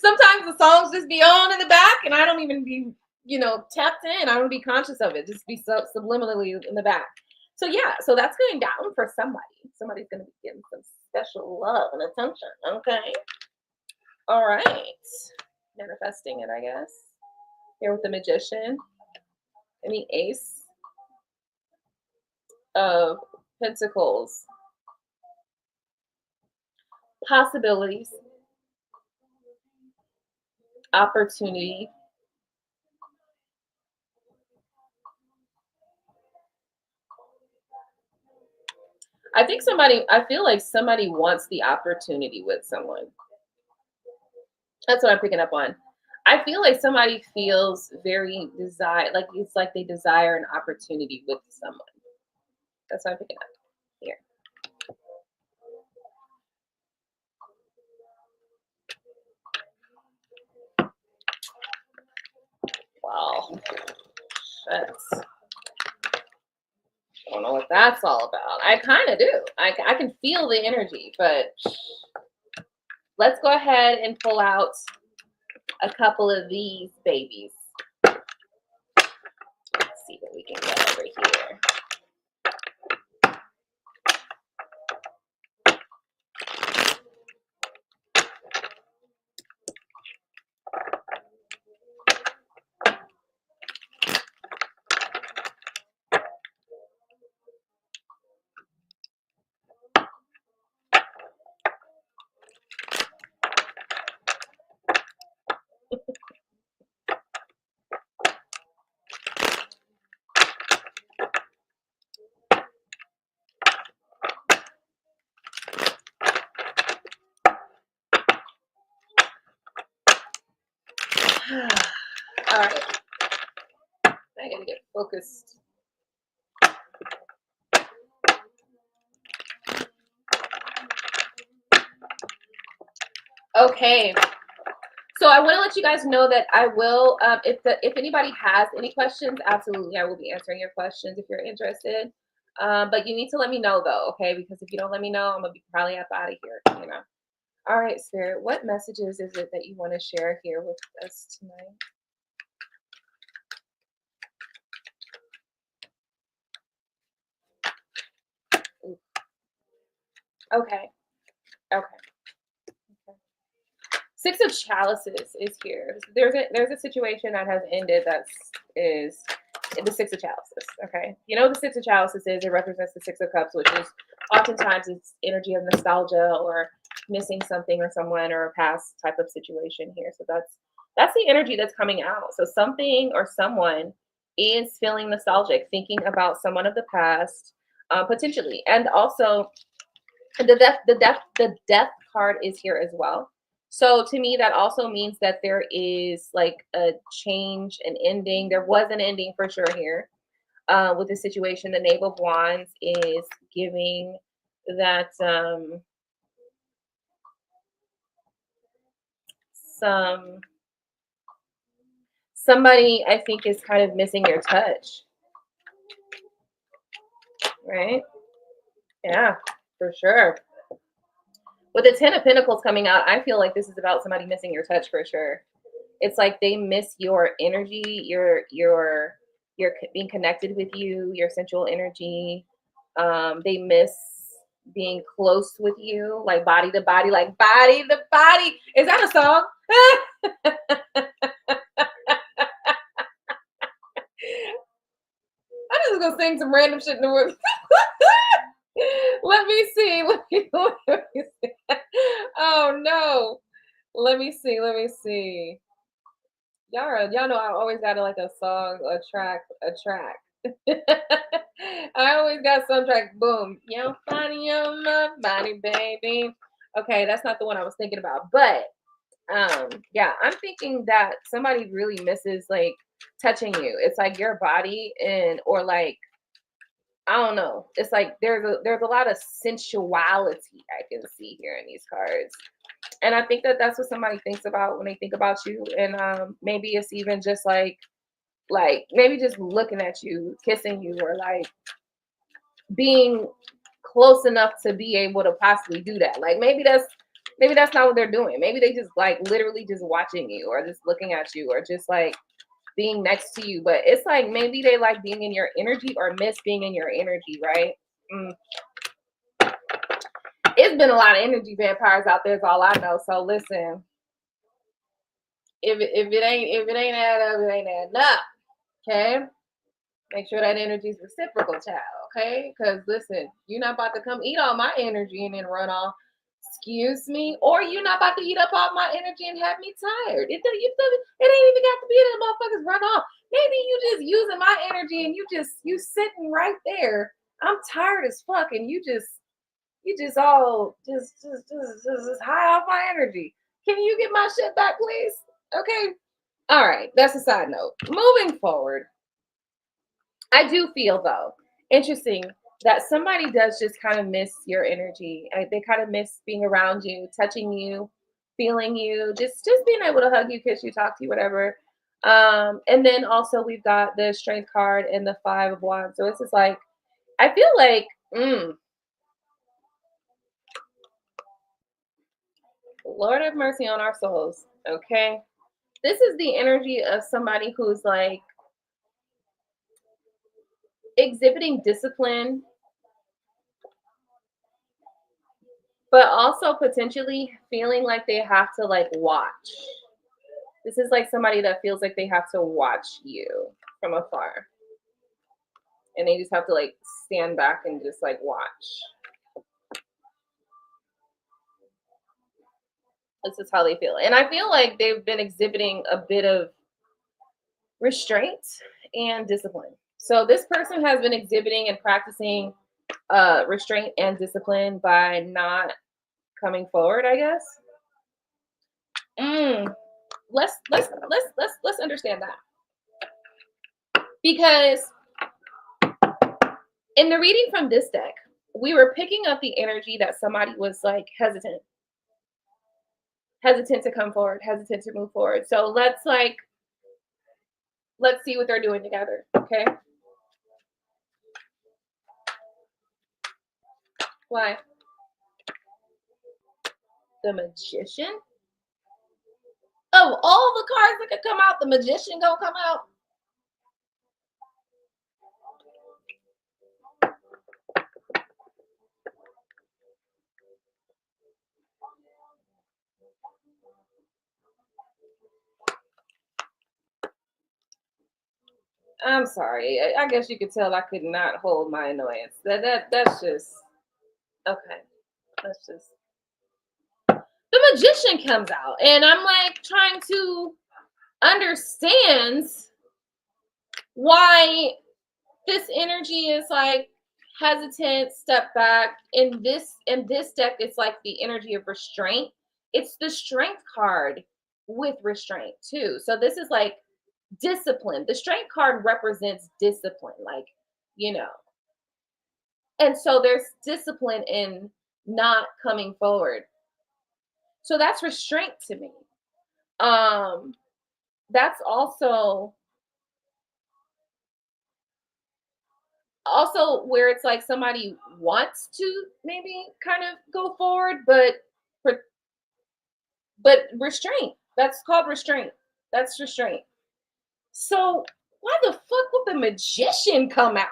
Sometimes the songs just be on in the back, and I don't even be, tapped in. I don't be conscious of it. Just be subliminally in the back. So yeah, so that's going down for somebody. Somebody's going to be getting some special love and attention. Okay. All right. Manifesting it, I guess. Here with the Magician and the Ace of Pentacles. Possibilities, opportunity, I feel like somebody wants the opportunity with someone. That's what I'm picking up on. I feel like somebody feels very like it's like they desire an opportunity with someone. That's what I'm picking up here. Wow. That's, I don't know what that's all about. I kind of do. I can feel the energy, but let's go ahead and pull out a couple of these babies. Let's see what we can get over here. All right, I gotta get focused. Okay, so I want to let you guys know that I will, if anybody has any questions, absolutely, I will be answering your questions if you're interested. But you need to let me know though, okay? Because if you don't let me know, I'm gonna be probably up out of here, you know. All right, Spirit, what messages is it that you want to share here with us tonight? Ooh, okay, okay. Six of Chalices is here. There's a situation that has ended is the Six of Chalices. Okay, you know what the Six of Chalices is. It represents the Six of Cups, which is oftentimes it's energy of nostalgia or missing something or someone or a past type of situation here. So that's the energy that's coming out. So something or someone is feeling nostalgic, thinking about someone of the past, potentially, and also the death card is here as well. So to me, that also means that there is like a change, an ending. There was an ending for sure here with the situation. The Knave of Wands is giving that some somebody I think is kind of missing your touch, right? Yeah, for sure. With the Ten of Pentacles coming out, I feel like this is about somebody missing your touch for sure. It's like they miss your energy, your being connected with you, your sensual energy. They miss being close with you, like body to body, like body to body. Is that a song? I'm just gonna sing some random shit in the woods. Let me see. Let me see. Oh no. Let me see. Let me see. Y'all know I always got like a song, a track. I always got some track. Boom, your body on my body, baby. Okay, that's not the one I was thinking about, but yeah, I'm thinking that somebody really misses like touching you. It's like your body and or like I don't know. It's like there's a lot of sensuality I can see here in these cards. And I think that that's what somebody thinks about when they think about you. And maybe it's even just like maybe just looking at you, kissing you, or like being close enough to be able to possibly do that. Like maybe that's not what they're doing. Maybe they just like literally just watching you or just looking at you or just like being next to you. But it's like maybe they like being in your energy or miss being in your energy, right? Mm. It's been a lot of energy vampires out there, is all I know. So listen, if it ain't add up, it ain't adding up. Okay. Make sure that energy is reciprocal, child. Okay. Because listen, you're not about to come eat all my energy and then run off. Excuse me. Or you're not about to eat up all my energy and have me tired. It ain't even got to be that motherfuckers run off. Maybe you just using my energy and you sitting right there. I'm tired as fuck and you just all just high off my energy. Can you get my shit back, please? Okay. All right. That's a side note. Moving forward, I do feel though interesting that somebody does just kind of miss your energy. They kind of miss being around you, touching you, feeling you, just being able to hug you, kiss you, talk to you, whatever. And then also we've got the Strength card and the Five of Wands. So it's just like I feel like Lord have mercy on our souls. Okay. This is the energy of somebody who's like exhibiting discipline, but also potentially feeling like they have to like watch. This is like somebody that feels like they have to watch you from afar. And they just have to like stand back and just like watch. This is how they feel. And I feel like they've been exhibiting a bit of restraint and discipline. So this person has been exhibiting and practicing restraint and discipline by not coming forward, I guess. Let's understand that. Because in the reading from this deck, we were picking up the energy that somebody was like hesitant to come forward, hesitant to move forward. So let's see what they're doing together, okay? Why? The Magician? Of all the cards that could come out, the Magician gonna come out? I'm sorry. I guess you could tell I could not hold my annoyance. That's just okay. That's just the Magician comes out, and I'm like trying to understand why this energy is like hesitant, step back. In this deck, it's like the energy of restraint. It's the Strength card with restraint too. So this is like discipline. The Strength card represents discipline, like, you know. And so there's discipline in not coming forward. So that's restraint to me. That's also where it's like somebody wants to maybe kind of go forward, but restraint. That's called restraint. That's restraint. So why the fuck would the Magician come out?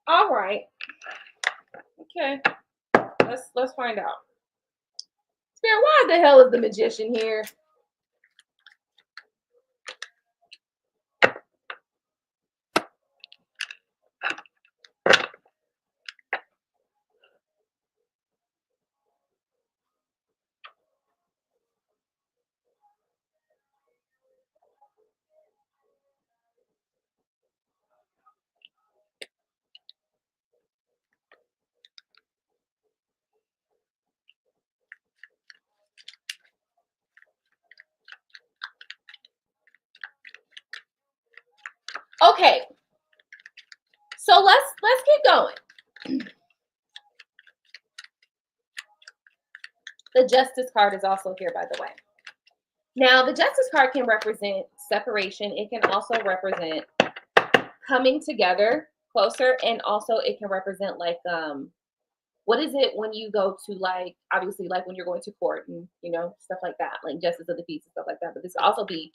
All right. Okay. Let's find out. Spirit, why the hell is the Magician here? Okay. So let's keep going. The Justice card is also here, by the way. Now, the Justice card can represent separation. It can also represent coming together closer, and also it can represent like what is it when you go to, like, obviously like when you're going to court and, you know, stuff like that, like justice of the peace and stuff like that. But this could also be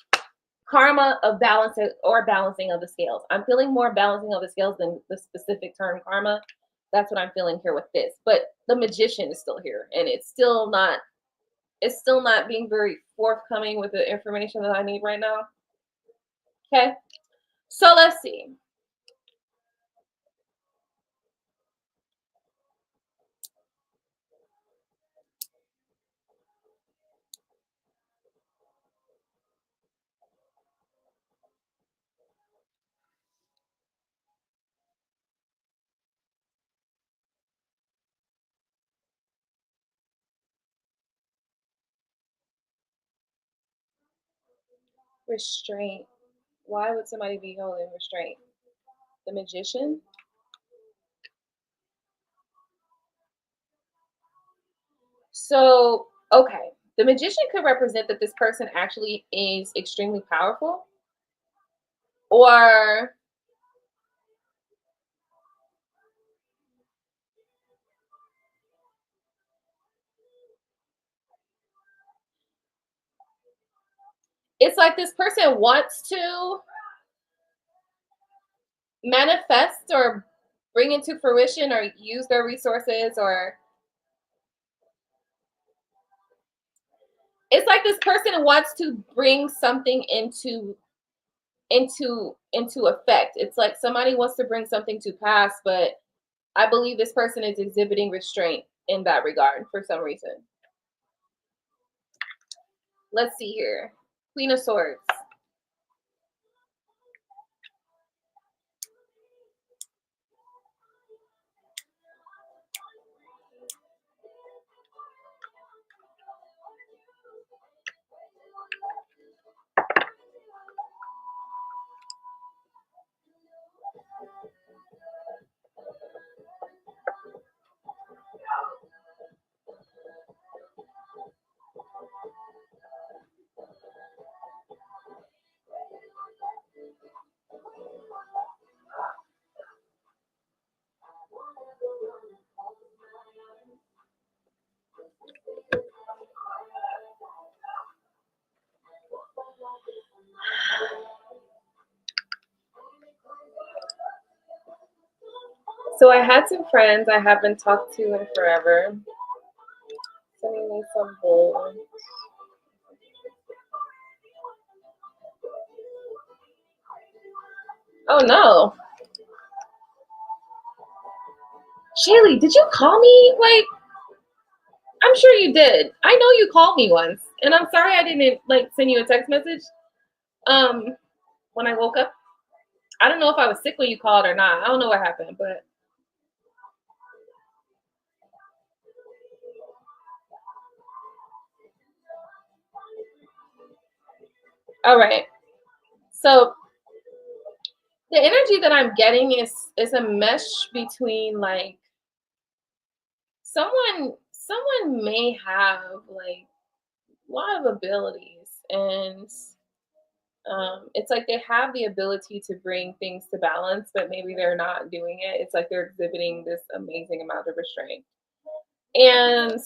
karma of balance or balancing of the scales. I'm feeling more balancing of the scales than the specific term karma. That's what I'm feeling here with this. But the Magician is still here, and it's still not being very forthcoming with the information that I need right now. Okay, so let's see. Restraint. Why would somebody be holding restraint? The Magician? So, okay. The Magician could represent that this person actually is extremely powerful, or it's like this person wants to manifest or bring into fruition or use their resources, or it's like this person wants to bring something into effect. It's like somebody wants to bring something to pass, but I believe this person is exhibiting restraint in that regard for some reason. Let's see here. Queen of Swords. So I had some friends I haven't talked to in forever. Sending me some bull. Oh no. Shaylee, did you call me? Like, I'm sure you did. I know you called me once. And I'm sorry I didn't like send you a text message. Um, when I woke up. I don't know if I was sick when you called or not. I don't know what happened, but all right. So the energy that I'm getting is a mesh between like someone may have like a lot of abilities and it's like they have the ability to bring things to balance, but maybe they're not doing it. It's like they're exhibiting this amazing amount of restraint. And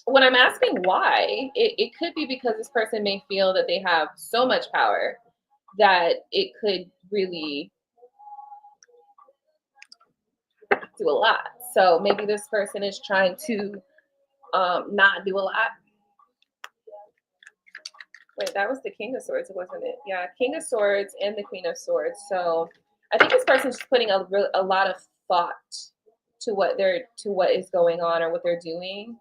when I'm asking why, it could be because this person may feel that they have so much power that it could really do a lot. So maybe this person is trying to not do a lot. Wait, that was the King of Swords, wasn't it? Yeah, King of Swords and the Queen of Swords. So I think this person's putting a lot of thought to what is going on or what they're doing.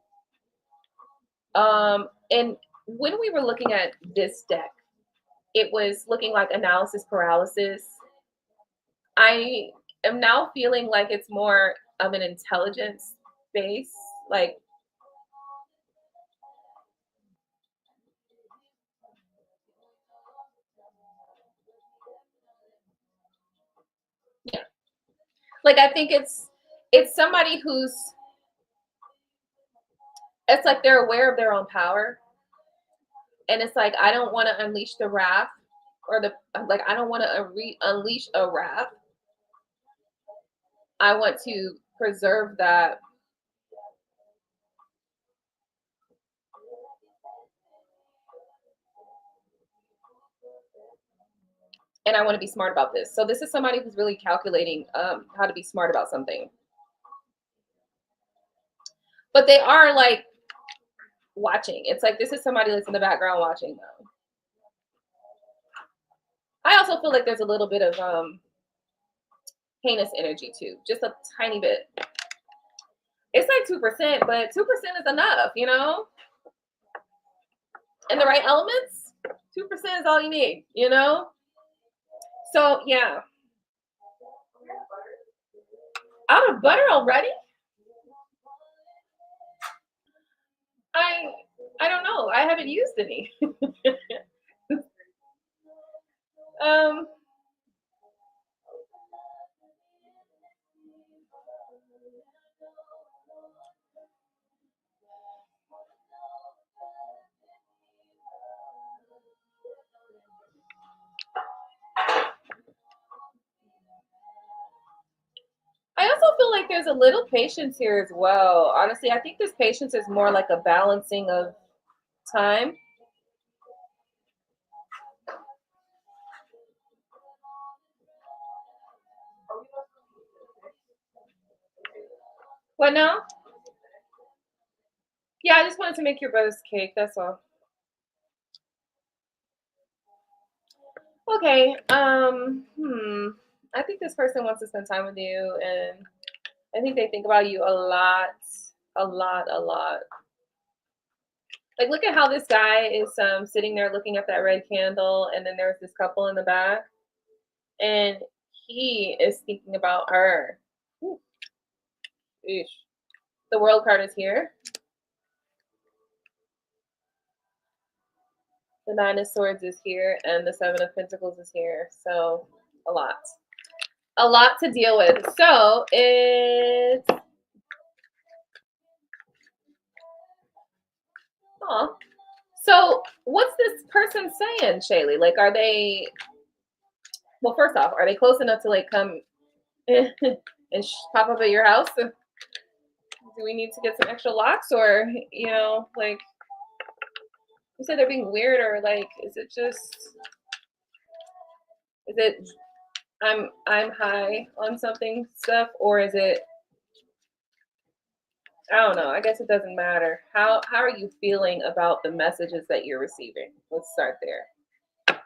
And when we were looking at this deck, it was looking like analysis paralysis. I am now feeling like it's more of an intelligence base, like yeah, like I think it's somebody who's it's like they're aware of their own power, and it's like I don't want to unleash the wrath or the like I don't want to unleash a wrath. I want to preserve that. And I want to be smart about this. So this is somebody who's really calculating how to be smart about something. But they are like watching. It's like this is somebody that's in the background watching though. I also feel like there's a little bit of heinous energy too, just a tiny bit. It's like 2%, but 2% is enough, you know? In the right elements, 2% is all you need, you know? So yeah. Out of butter already? I I don't know. I haven't used any. um I also feel like there's a little patience here as well. Honestly, I think this patience is more like a balancing of time. What now? Yeah, I just wanted to make your brother's cake. That's all. Okay. I think this person wants to spend time with you, and I think they think about you a lot, a lot, a lot. Like, look at how this guy is sitting there looking at that red candle, and then there's this couple in the back, and he is thinking about her. Ooh, eesh. The World card is here. The Nine of Swords is here, and the Seven of Pentacles is here. So, a lot to deal with. So, it's... Oh. So, what's this person saying, Shaylee? Like, are they... Well, first off, are they close enough to, like, come and pop up at your house? Do we need to get some extra locks? Or, like... You said they're being weird, or, like, is it just... Is it... I'm high on something stuff, or is it... I don't know. I guess it doesn't matter. How are you feeling about the messages that you're receiving? Let's start there.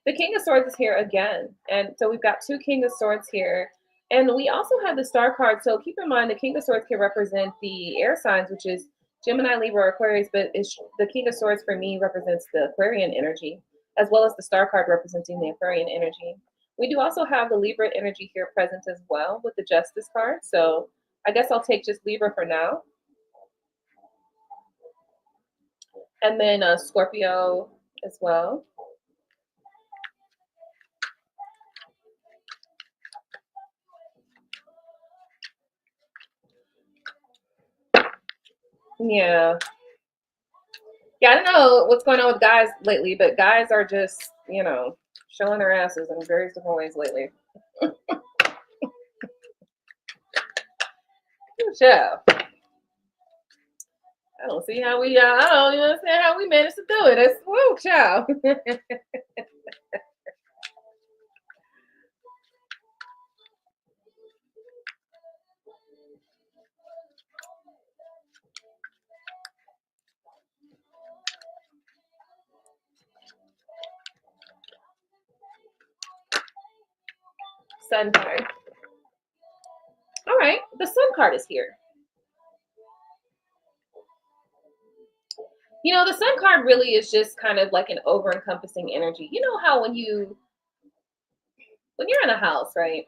The King of Swords is here again. And so we've got two King of Swords here. And we also have the Star card. So keep in mind, the King of Swords can represent the air signs, which is Gemini, Libra, Aquarius. But the King of Swords for me represents the Aquarian energy, as well as the Star card representing the Aquarian energy. We do also have the Libra energy here present as well with the Justice card. So I guess I'll take just Libra for now. And then Scorpio as well. Yeah. Yeah, I don't know what's going on with guys lately, but guys are just, showing their asses in various different ways lately. Show. I don't see how we, I don't even understand how we managed to do it. It's, woo, child. Sun card. All right, the Sun card is here. The Sun card really is just kind of like an over-encompassing energy. You know how when you're in a house, right?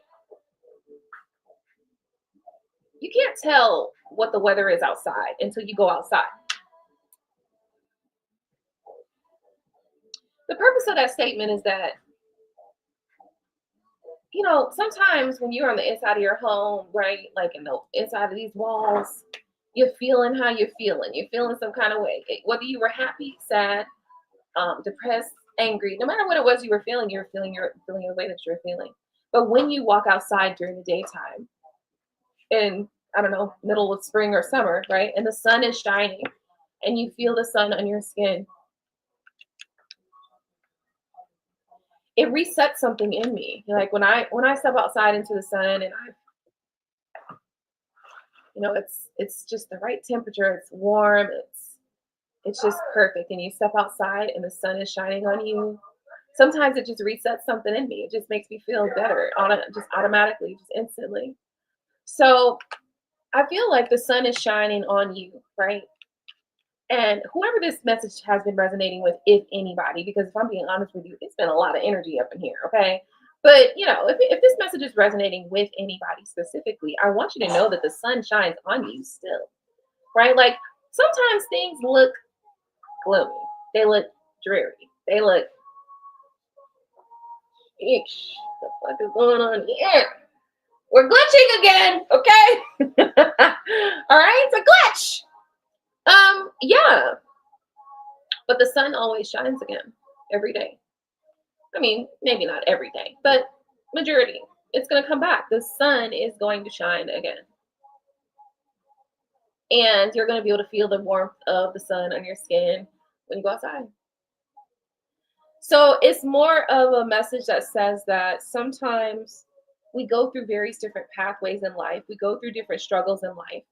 You can't tell what the weather is outside until you go outside. The purpose of that statement is that, sometimes when you're on the inside of your home, right, like in the inside of these walls, you're feeling how you're feeling. You're feeling some kind of way. Whether you were happy, sad, depressed, angry, no matter what it was you were feeling the way that you're feeling. But when you walk outside during the daytime, in, I don't know, middle of spring or summer, right, and the sun is shining, and you feel the sun on your skin, it resets something in me. Like when I step outside into the sun, and it's just the right temperature. It's warm. It's just perfect. And you step outside and the sun is shining on you. Sometimes it just resets something in me. It just makes me feel better just automatically, just instantly. So I feel like the sun is shining on you, right? And whoever this message has been resonating with, if anybody, because if I'm being honest with you, it's been a lot of energy up in here, okay? But, if this message is resonating with anybody specifically, I want you to know that the sun shines on you still, right? Like, sometimes things look gloomy. They look dreary. They look, eesh, the fuck is going on here? We're glitching again, okay? All right, it's a glitch. Yeah. But the sun always shines again every day. I mean, maybe not every day, but majority. It's going to come back. The sun is going to shine again. And you're going to be able to feel the warmth of the sun on your skin when you go outside. So it's more of a message that says that sometimes we go through various different pathways in life. We go through different struggles in life.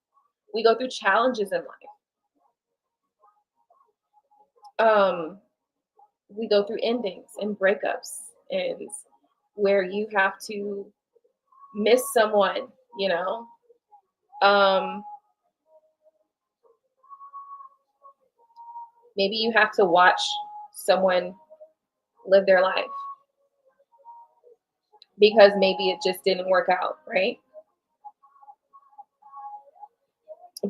We go through challenges in life. We go through endings and breakups, and where you have to miss someone, um Maybe you have to watch someone live their life because maybe it just didn't work out, right?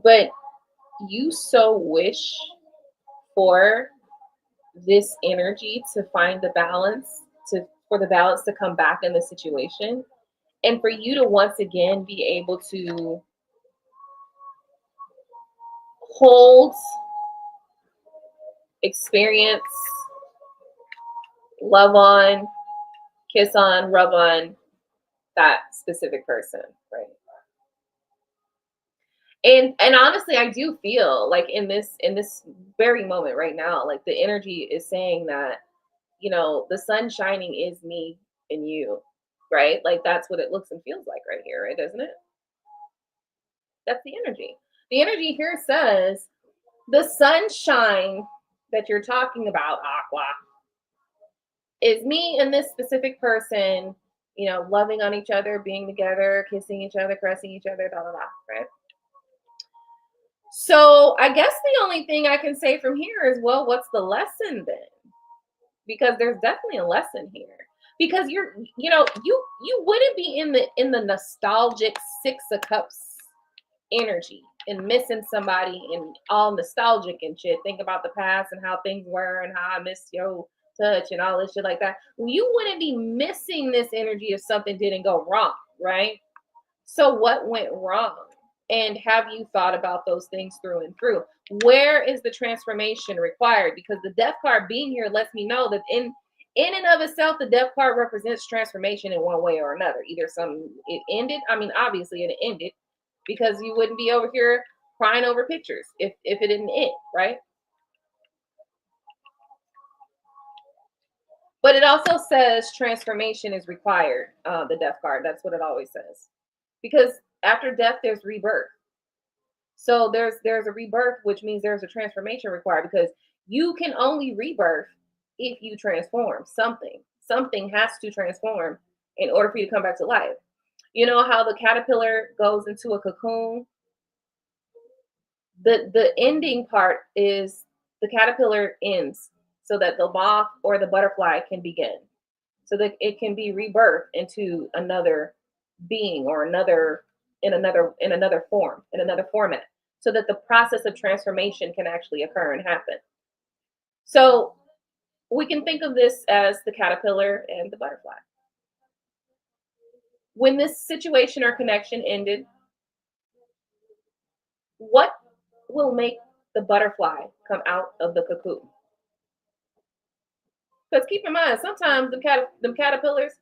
But you so wish for this energy to find the balance, for the balance to come back in the situation, and for you to once again be able to hold, experience, love on, kiss on, rub on that specific person, right? And honestly, I do feel like in this very moment right now, like the energy is saying that, the sun shining is me and you, right? Like that's what it looks and feels like right here, right? Doesn't it? That's the energy. The energy here says the sunshine that you're talking about, Aqua, is me and this specific person, loving on each other, being together, kissing each other, caressing each other, blah, blah, blah, right? So I guess the only thing I can say from here is, well, what's the lesson then? Because there's definitely a lesson here. Because you wouldn't be in the nostalgic Six of Cups energy and missing somebody and all nostalgic and shit. Think about the past and how things were and how I miss your touch and all this shit like that. You wouldn't be missing this energy if something didn't go wrong, right? So what went wrong? And have you thought about those things through and through? Where is the transformation required? Because the death card being here lets me know that in and of itself, the death card represents transformation in one way or another. Either it ended. I mean, obviously it ended because you wouldn't be over here crying over pictures if it didn't end, right? But it also says transformation is required, the death card. That's what it always says. Because after death, there's rebirth. So there's a rebirth, which means there's a transformation required because you can only rebirth if you transform something. Something has to transform in order for you to come back to life. You know how the caterpillar goes into a cocoon? The ending part is the caterpillar ends so that the moth or the butterfly can begin. So that it can be rebirthed into another being or another form, in another format, so that the process of transformation can actually occur and happen. So we can think of this as the caterpillar and the butterfly. When this situation or connection ended, what will make the butterfly come out of the cocoon? Because keep in mind, sometimes the caterpillars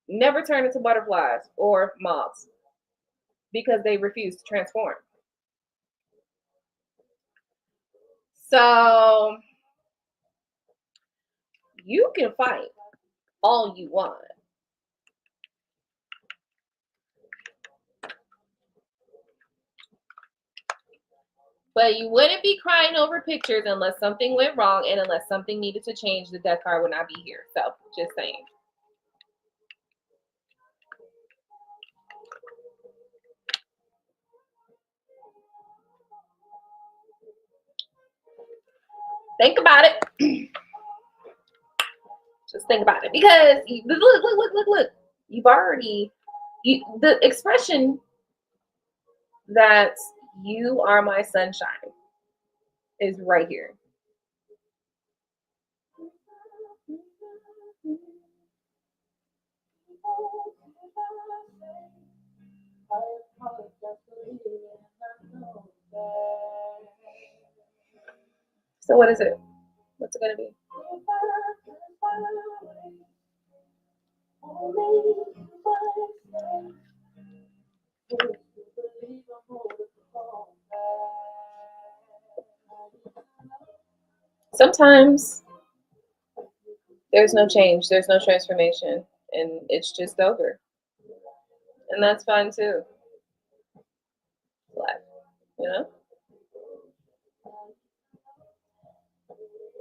never turn into butterflies or moths because they refuse to transform. So you can fight all you want. But you wouldn't be crying over pictures unless something went wrong and unless something needed to change. The death card would not be here. So just saying. Think about it. Just think about it. Because look. You've already, the expression that you are my sunshine is right here. So what is it? What's it gonna be? Sometimes there's no change, there's no transformation, and it's just over. And that's fine too. Life, you know?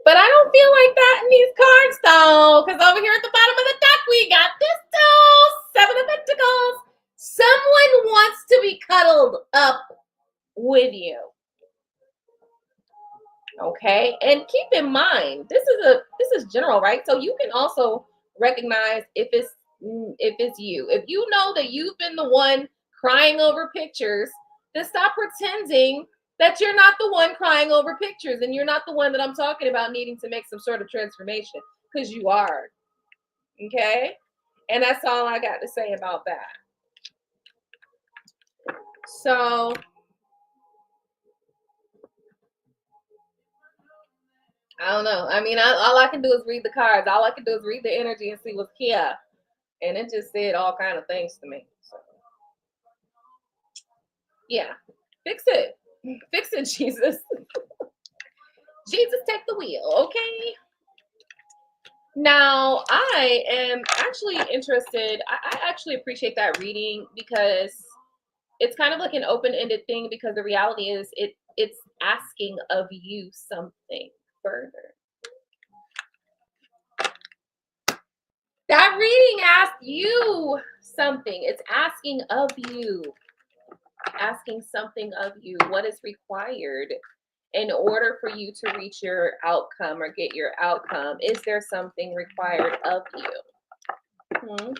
But I don't feel like that in these cards though, because over here at the bottom of the deck we got Pistons, Seven of Pentacles. Someone wants to be cuddled up with you. Okay, and keep in mind this is general, right? So you can also recognize if it's you. If you know that you've been the one crying over pictures, then stop pretending that you're not the one crying over pictures and you're not the one that I'm talking about needing to make some sort of transformation, because you are. Okay, and that's all I got to say about that. So I don't know. I mean, all I can do is read the cards. All I can do is read the energy and see what's here. And it just said all kind of things to me. So yeah, fix it. Fix it, Jesus. Jesus, take the wheel, okay? Now, I am actually interested. I actually appreciate that reading because it's kind of like an open-ended thing, because the reality is it's asking of you something further. That reading asked you something. It's asking of you, asking something of you. What is required in order for you to reach your outcome or get your outcome? Is there something required of you? Hmm?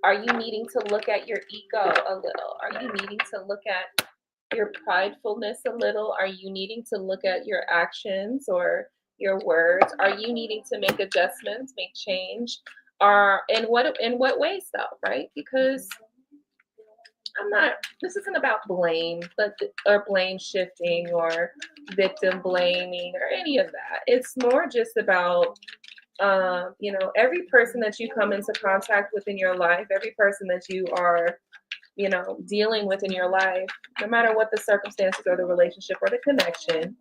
Are you needing to look at your ego a little? Are you needing to look at your pridefulness a little? Are you needing to look at your actions or your words? Are you needing to make adjustments, make change? Are in what ways though, right? Because this isn't about blame, or blame shifting or victim blaming or any of that. It's more just about every person that you come into contact with in your life, every person that you are dealing with in your life, no matter what the circumstances or the relationship or the connection,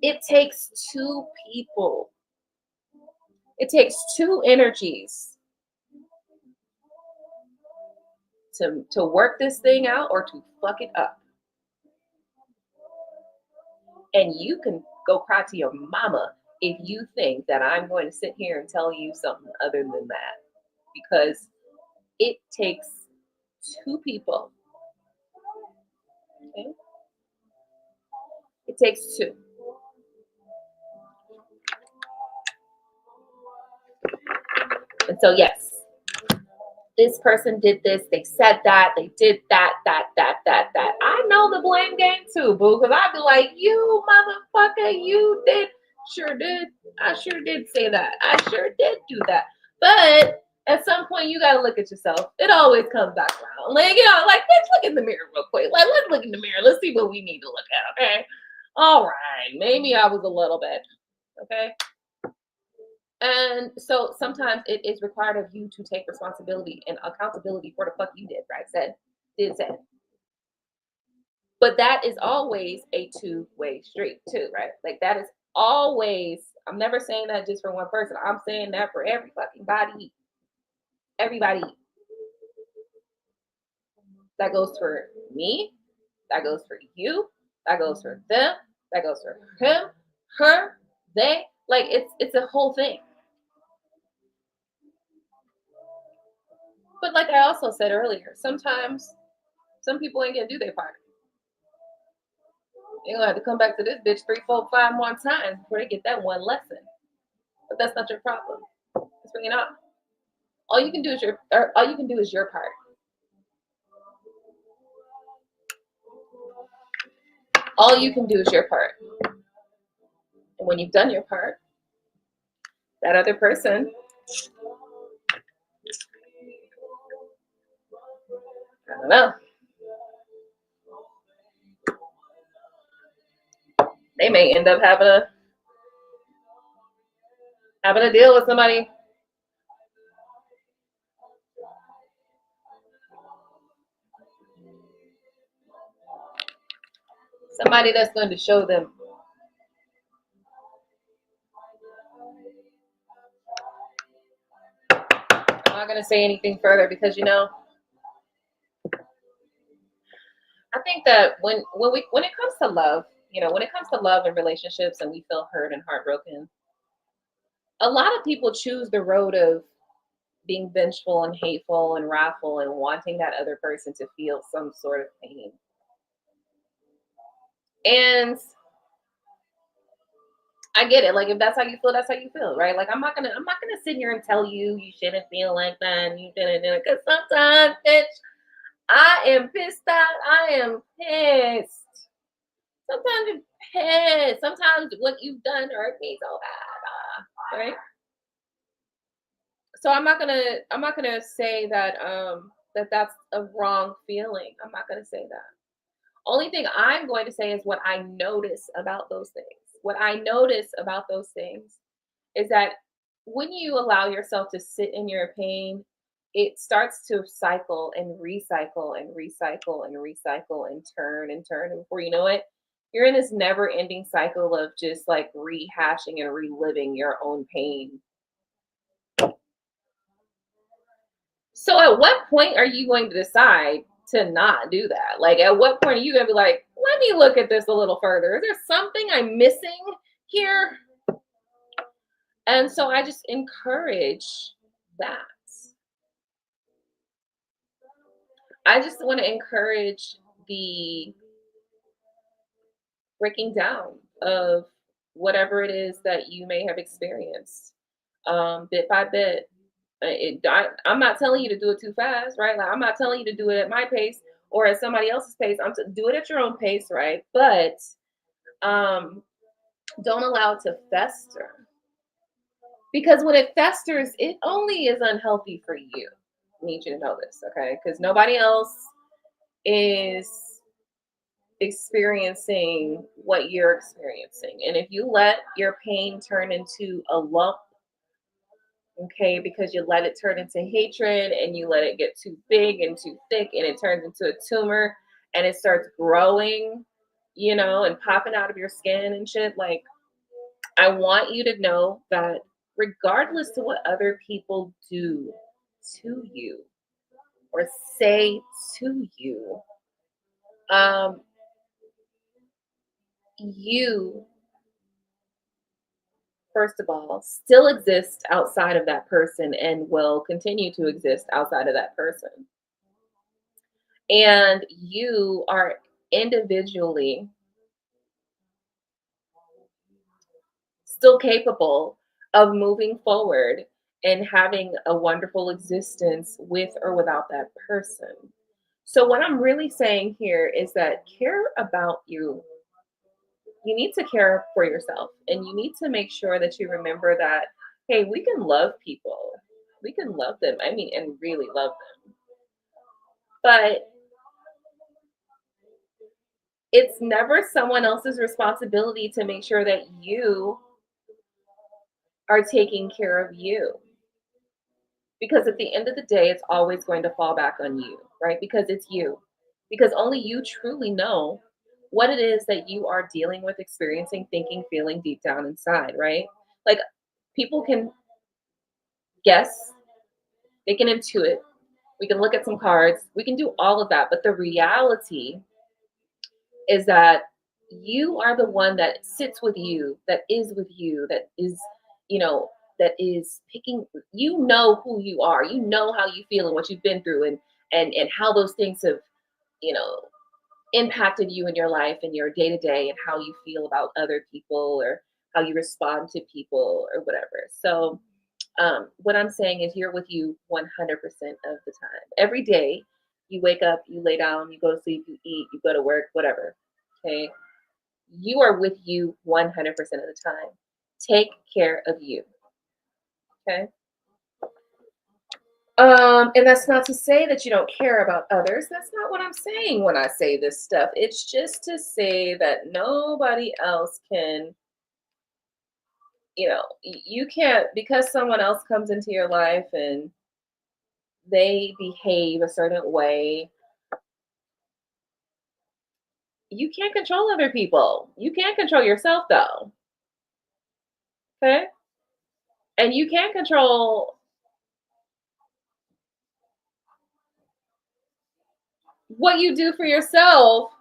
it takes two people. It takes two energies to work this thing out or to fuck it up. And you can go cry to your mama if you think that I'm going to sit here and tell you something other than that. Because it takes two people. Okay? It takes two. And so, yes, this person did this, they said that, they did that. I know the blame game too, boo, because I'd be like, you motherfucker, you did. Sure did. I sure did say that. I sure did do that. But at some point, you got to look at yourself. It always comes back around. Like, like, let's look in the mirror real quick. Like, let's look in the mirror. Let's see what we need to look at, okay? All right. Maybe I was a little bit, okay? And so sometimes it is required of you to take responsibility and accountability for the fuck you did, right? Said. But that is always a two-way street, too, right? Like that is always, I'm never saying that just for one person. I'm saying that for every fucking body. Everybody. That goes for me. That goes for you. That goes for them. That goes for him, her, they. Like it's a whole thing. But like I also said earlier, sometimes some people ain't gonna do their part. They're gonna have to come back to this bitch 3, 4, 5 more times before they get that one lesson. But that's not your problem. It's really not. All you can do is your part. All you can do is your part. And when you've done your part, that other person, I don't know. They may end up having a deal with somebody. Somebody that's going to show them. I'm not going to say anything further because I think that when it comes to love, when it comes to love and relationships, and we feel hurt and heartbroken, a lot of people choose the road of being vengeful and hateful and wrathful and wanting that other person to feel some sort of pain. And I get it. Like if that's how you feel, that's how you feel, right? Like I'm not gonna sit here and tell you you shouldn't feel like that and you shouldn't do it. Cause sometimes, bitch, I am pissed out. I am pissed. Sometimes you're pissed. Sometimes what you've done hurt me so bad. Right? So I'm not gonna say that that's a wrong feeling. I'm not gonna say that. Only thing I'm going to say is what I notice about those things. What I notice about those things is that when you allow yourself to sit in your pain, it starts to cycle and recycle and recycle and recycle and turn and turn. And before you know it, you're in this never ending cycle of just like rehashing and reliving your own pain. So, at what point are you going to decide to not do that? Like, at what point are you going to be like, let me look at this a little further? Is there something I'm missing here? And so I just encourage that. I just want to encourage the breaking down of whatever it is that you may have experienced, bit by bit. I'm not telling you to do it too fast, right? Like I'm not telling you to do it at my pace or at somebody else's pace. Do it at your own pace, right? But um, don't allow it to fester because when it festers, it only is unhealthy for you. I need you to know this, okay? Because nobody else is experiencing what you're experiencing. And if you let your pain turn into a lump, okay, because you let it turn into hatred and you let it get too big and too thick and it turns into a tumor and it starts growing, and popping out of your skin and shit, like I want you to know that regardless to what other people do to you or say to you, um, you first of all, still exist outside of that person and will continue to exist outside of that person. And you are individually still capable of moving forward and having a wonderful existence with or without that person. So, what I'm really saying here is that care about you. You need to care for yourself and you need to make sure that you remember that, hey, we can love people. We can love them. I mean, and really love them. But it's never someone else's responsibility to make sure that you are taking care of you. Because at the end of the day, it's always going to fall back on you, right? Because it's you. Because only you truly know what it is that you are dealing with, experiencing, thinking, feeling deep down inside, right? Like people can guess, they can intuit, we can look at some cards, we can do all of that. But the reality is that you are the one that sits with you, that is, you know, that is picking, who you are, how you feel and what you've been through and how those things have, you know, impacted you in your life and your day to day and how you feel about other people or how you respond to people or whatever. So what I'm saying is you're with you 100% of the time. Every day, you wake up, you lay down, you go to sleep, you eat, you go to work, whatever. Okay. You are with you 100% of the time. Take care of you. Okay. And that's not to say that you don't care about others. That's not what I'm saying when I say this stuff. It's just to say that nobody else can, you can't, because someone else comes into your life and they behave a certain way. You can't control other people. You can't control yourself though. Okay? And you can't control what you do for yourself.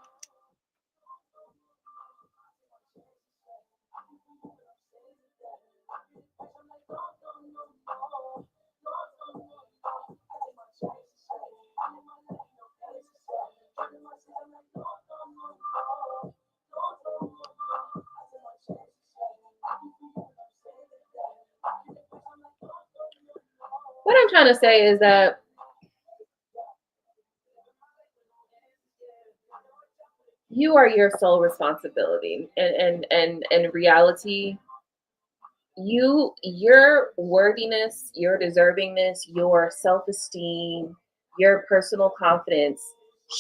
what I'm trying to say is that you are your sole responsibility, and in reality, your worthiness, your deservingness, your self-esteem, your personal confidence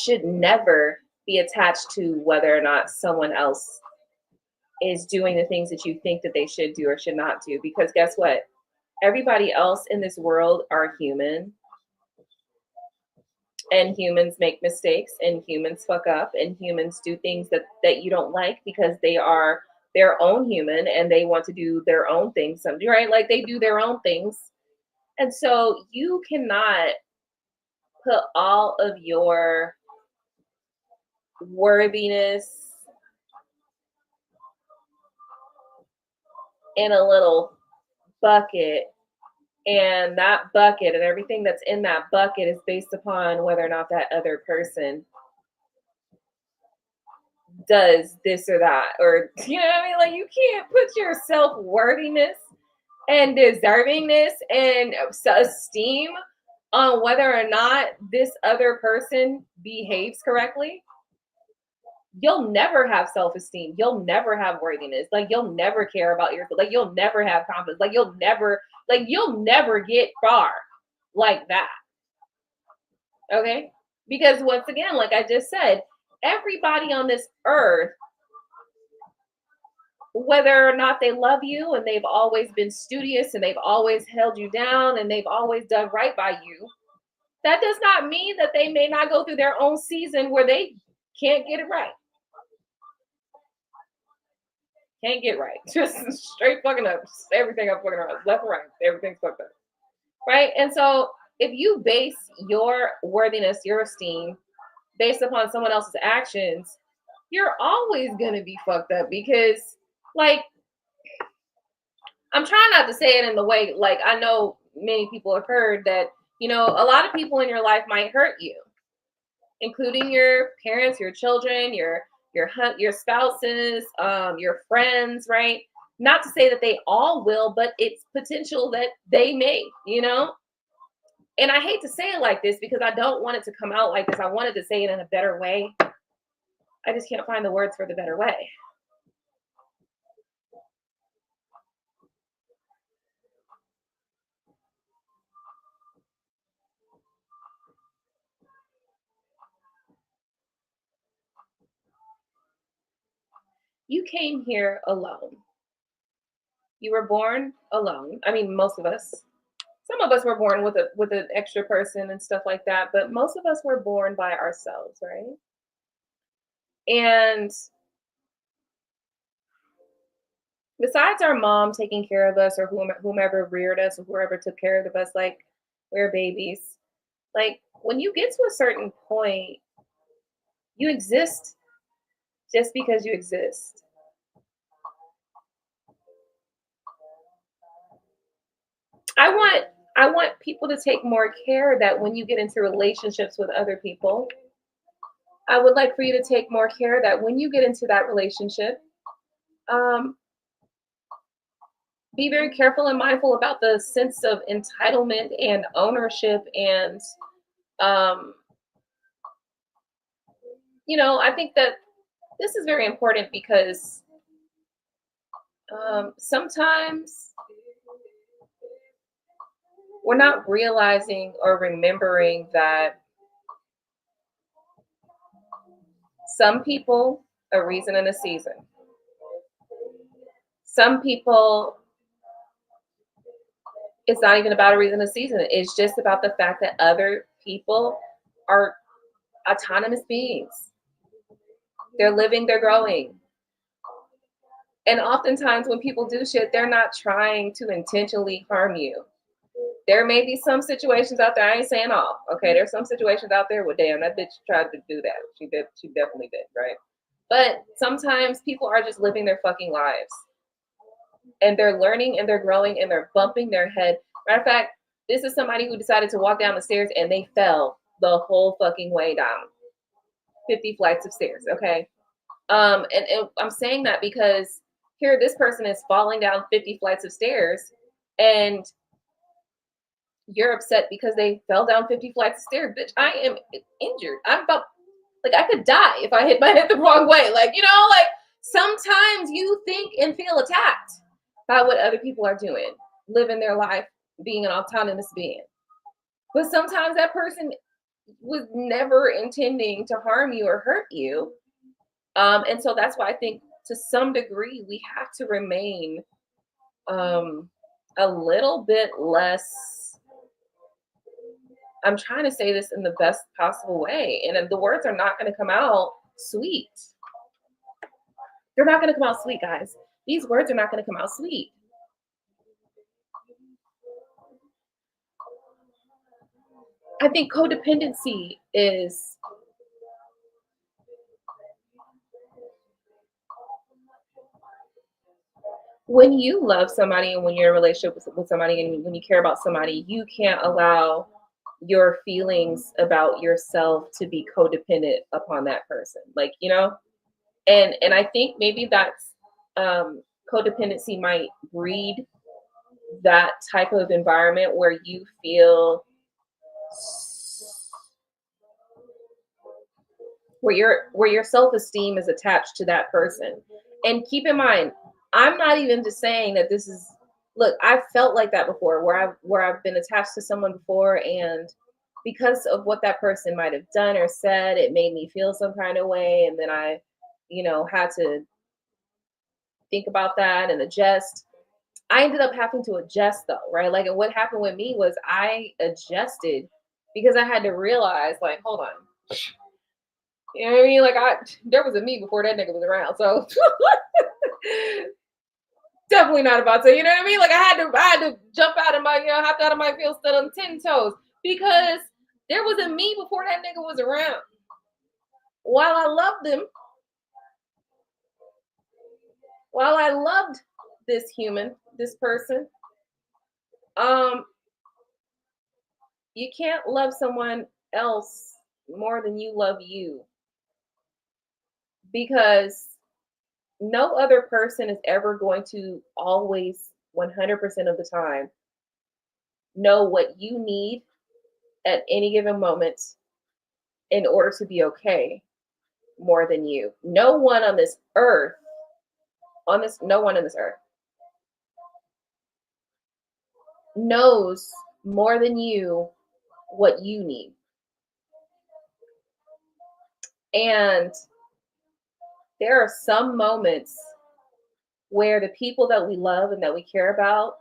should never be attached to whether or not someone else is doing the things that you think that they should do or should not do. Because guess what? Everybody else in this world are human, and humans make mistakes, and humans fuck up, and humans do things that you don't like because they are their own human and they want to do their own things, right? Like they do their own things. And so you cannot put all of your worthiness in a little bucket, and that bucket and everything that's in that bucket is based upon whether or not that other person does this or that, or you know what I mean? Like you can't put your self-worthiness and deservingness and esteem on whether or not this other person behaves correctly. You'll never have self-esteem. You'll never have worthiness. Like you'll never care about yourself. Like you'll never have confidence. You'll never get far like that. Okay? Because once again, like I just said, everybody on this earth, whether or not they love you and they've always been studious and they've always held you down and they've always done right by you, that does not mean that they may not go through their own season where they can't get it right. Can't get right. Just straight fucking up. Just everything up fucking up. Left and right. Everything's fucked up. Right? And so if you base your worthiness, your esteem based upon someone else's actions, you're always gonna be fucked up because like I'm trying not to say it in the way like I know many people have heard that, you know, a lot of people in your life might hurt you, including your parents, your children, your spouses, your friends, right? Not to say that they all will, but it's potential that they may, you know? And I hate to say it like this because I don't want it to come out like this. I wanted to say it in a better way. I just can't find the words for the better way. You came here alone. You were born alone. I mean, most of us. Some of us were born with an extra person and stuff like that, but most of us were born by ourselves, right? And besides our mom taking care of us or whomever reared us or whoever took care of us, like we're babies, like when you get to a certain point, you exist just because you exist. I want I want people to take more care that when you get into relationships with other people, I would like for you to take more care that when you get into that relationship, um, be very careful and mindful about the sense of entitlement and ownership and um, I think that this is very important because sometimes we're not realizing or remembering that some people a reason and a season. Some people it's not even about a reason and a season. It's just about the fact that other people are autonomous beings. They're living, they're growing. And oftentimes when people do shit, they're not trying to intentionally harm you. There may be some situations out there. I ain't saying all. Okay, there's some situations out there where damn that bitch tried to do that. She definitely did, right? But sometimes people are just living their fucking lives. And they're learning and they're growing and they're bumping their head. Matter of fact, this is somebody who decided to walk down the stairs and they fell the whole fucking way down 50 flights of stairs. Okay. And I'm saying that because here this person is falling down 50 flights of stairs and You're upset because they fell down 50 flights of stairs. Bitch, I am injured. I'm about, like, I could die if I hit my head the wrong way. Like, like sometimes you think and feel attacked by what other people are doing, living their life, being an autonomous being. But sometimes that person was never intending to harm you or hurt you. And so that's why I think to some degree we have to remain a little bit less. I'm trying to say this in the best possible way, and the words are not going to come out sweet. They're not going to come out sweet, guys. These words are not going to come out sweet. I think codependency is when you love somebody and when you're in a relationship with somebody and when you care about somebody, you can't allow your feelings about yourself to be codependent upon that person. Like, and I think maybe that's codependency might breed that type of environment where you feel where your self-esteem is attached to that person. And keep in mind, I'm not even just saying that this is, look, I've felt like that before, where I've been attached to someone before, and because of what that person might have done or said, it made me feel some kind of way, and then I had to think about that and adjust. I ended up having to adjust though, right? Like, and what happened with me was I adjusted because I had to realize, like, hold on. You know what I mean? Like, there was a me before that nigga was around. So definitely not about to, you know what I mean? Like, I had to jump out of my, hopped out of my field, stood on 10 toes because there was a me before that nigga was around. While I loved him, while I loved this human, this person, you can't love someone else more than you love you, because no other person is ever going to always 100% of the time know what you need at any given moment in order to be okay more than you. No one on this earth, no one on this earth knows more than you what you need. And there are some moments where the people that we love and that we care about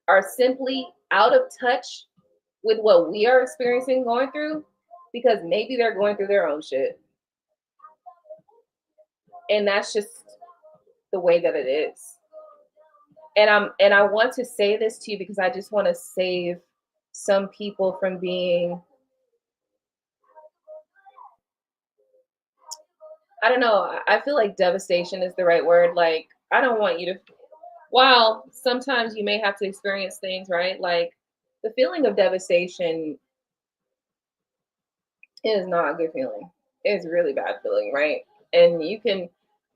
are simply out of touch with what we are experiencing, going through, because maybe they're going through their own shit. And that's just the way that it is. And I want to say this to you because I just want to save some people from being, I don't know, I feel like devastation is the right word. Like, I don't want you to, while sometimes you may have to experience things, right? Like, the feeling of devastation is not a good feeling. It's a really bad feeling, right? And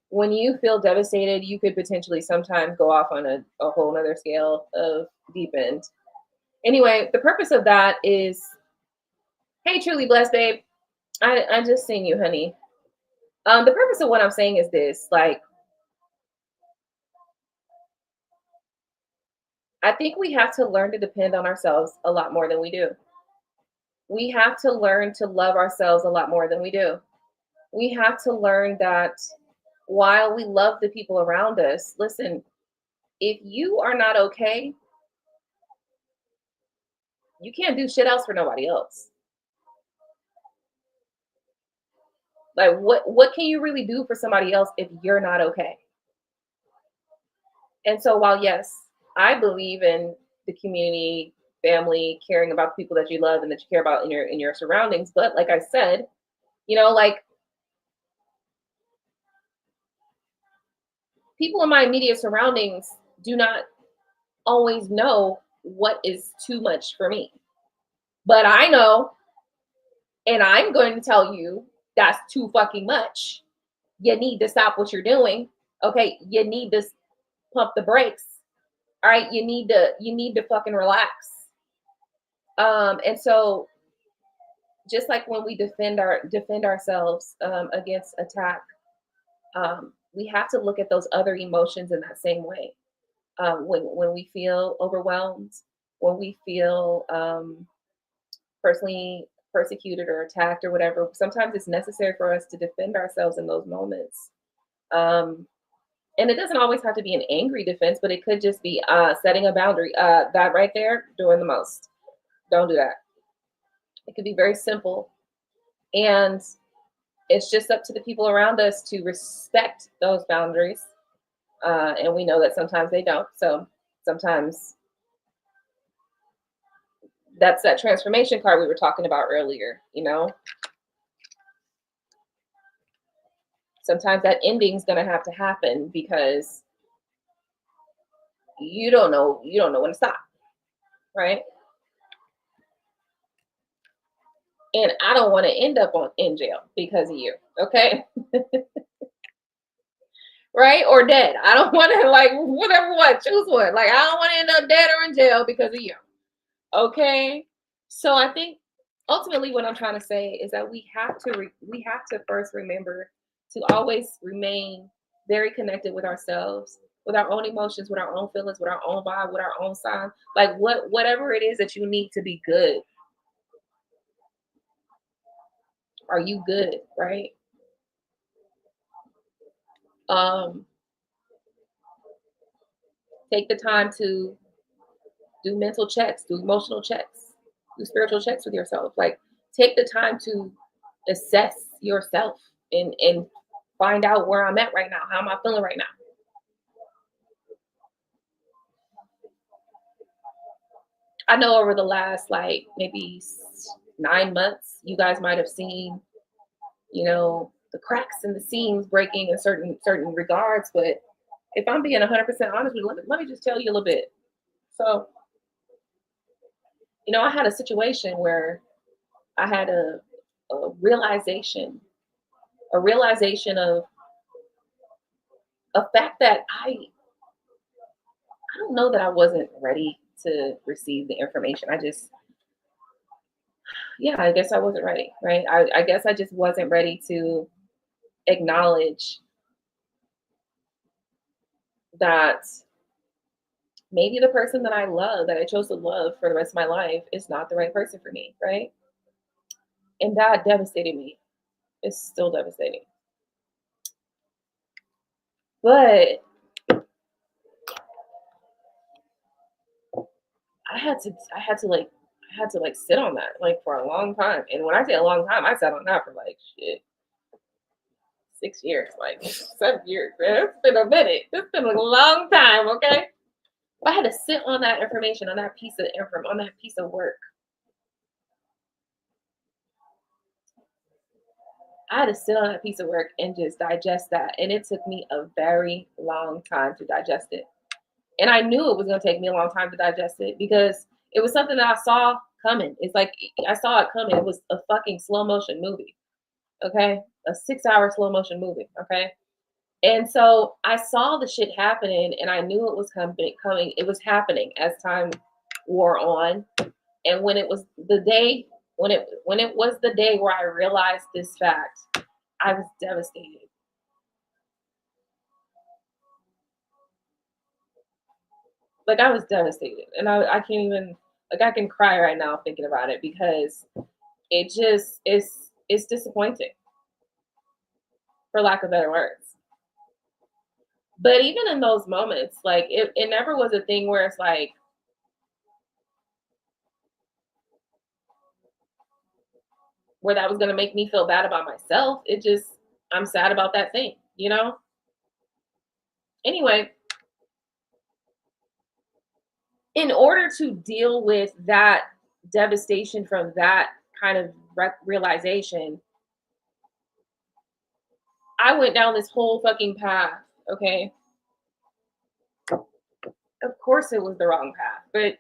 when you feel devastated, you could potentially sometimes go off on a whole nother scale of deep end. Anyway, the purpose of that is, hey, truly blessed, babe. I just seen you, honey. The purpose of what I'm saying is this, like, I think we have to learn to depend on ourselves a lot more than we do. We have to learn to love ourselves a lot more than we do. We have to learn that while we love the people around us, listen, if you are not okay, you can't do shit else for nobody else. Like, what can you really do for somebody else if you're not okay? And so while, yes, I believe in the community, family, caring about the people that you love and that you care about in your surroundings, but like I said, like, people in my immediate surroundings do not always know what is too much for me. But I know, and I'm going to tell you, that's too fucking much. You need to stop what you're doing. Okay, you need to pump the brakes. All right, you need to fucking relax. And so just like when we defend ourselves against attack, we have to look at those other emotions in that same way. When we feel overwhelmed, when we feel personally persecuted or attacked or whatever, sometimes it's necessary for us to defend ourselves in those moments. Um, and it doesn't always have to be an angry defense, but it could just be setting a boundary. That right there, doing the most. Don't do that. It could be very simple. And it's just up to the people around us to respect those boundaries. And we know that sometimes they don't. So sometimes that's that transformation card we were talking about earlier, you know? Sometimes that ending is going to have to happen because you don't know when to stop, right? And I don't want to end up in jail because of you, okay? Right? Or dead. I don't want to, like, whatever one, choose one. Like, I don't want to end up dead or in jail because of you. Okay? So I think ultimately what I'm trying to say is that we have to first remember to always remain very connected with ourselves, with our own emotions, with our own feelings, with our own vibe, with our own sign. Like whatever it is that you need to be good. Are you good, right? Um Take the time to do mental checks, do emotional checks, do spiritual checks with yourself. Like take the time to assess yourself and find out where I'm at right now. How am I feeling right now? I know over the last like maybe 9 months, you guys might have seen, the cracks and the seams breaking in certain regards. But if I'm being 100% honest with you, let me just tell you a little bit. So, I had a situation where I had a realization, of a fact that I don't know that I wasn't ready to receive the information. Yeah, I guess I wasn't ready, right? I guess I just wasn't ready to acknowledge that maybe the person that I love, that I chose to love for the rest of my life, is not the right person for me, right? And that devastated me. It's still devastating. But I had to sit on that like for a long time. And when I say a long time, I sat on that for like shit, 6 years, like 7 years, man. It's been a minute. It's been a long time, okay? I had to sit on that information, on that piece of information, on that piece of work. I had to sit on that piece of work and just digest that. And it took me a very long time to digest it. And I knew it was going to take me a long time to digest it because it was something that I saw coming. It's like I saw it coming. It was a fucking slow motion movie. Okay. A 6 hour slow motion movie. Okay. And so I saw the shit happening and I knew it was coming. It was happening as time wore on. And when it was the day, when it was the day where I realized this fact, I was devastated. Like I was devastated. And I can't even, like, I can cry right now thinking about it because it just it's disappointing, for lack of better words. But even in those moments, like it never was a thing where it's like where that was gonna make me feel bad about myself. It just I'm sad about that thing, you know? Anyway, in order to deal with that devastation from that kind of realization, I went down this whole fucking path, okay? Of course it was the wrong path, but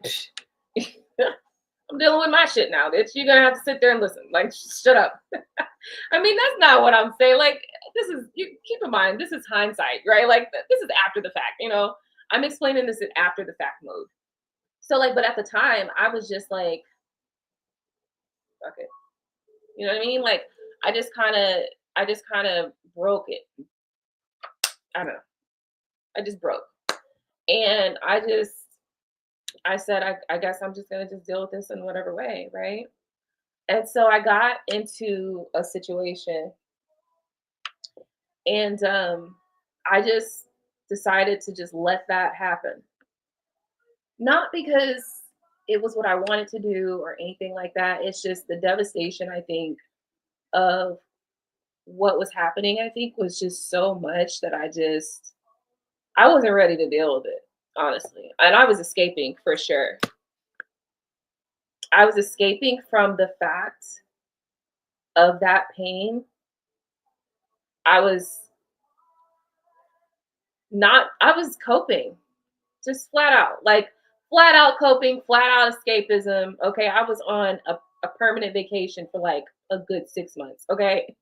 I'm dealing with my shit now, bitch. You're gonna have to sit there and listen. Like, shut up. I mean, that's not what I'm saying. Like, this is, you keep in mind, this is hindsight, right? Like, this is after the fact, I'm explaining this in after the fact mode. So like, but at the time, I was just like, fuck it. You know what I mean? Like, I just kind of, I just kind of broke it. I don't know. I just broke, and I said, I guess I'm just gonna just deal with this in whatever way, right? And so I got into a situation, and I just decided to just let that happen. Not because it was what I wanted to do or anything like that. It's just the devastation, I think, of what was happening, I think, was just so much that I wasn't ready to deal with it, honestly. And I was escaping for sure. I was escaping from the fact of that pain. I was I was coping, just flat out coping, flat out escapism. Okay. I was on a permanent vacation for like a good 6 months. Okay.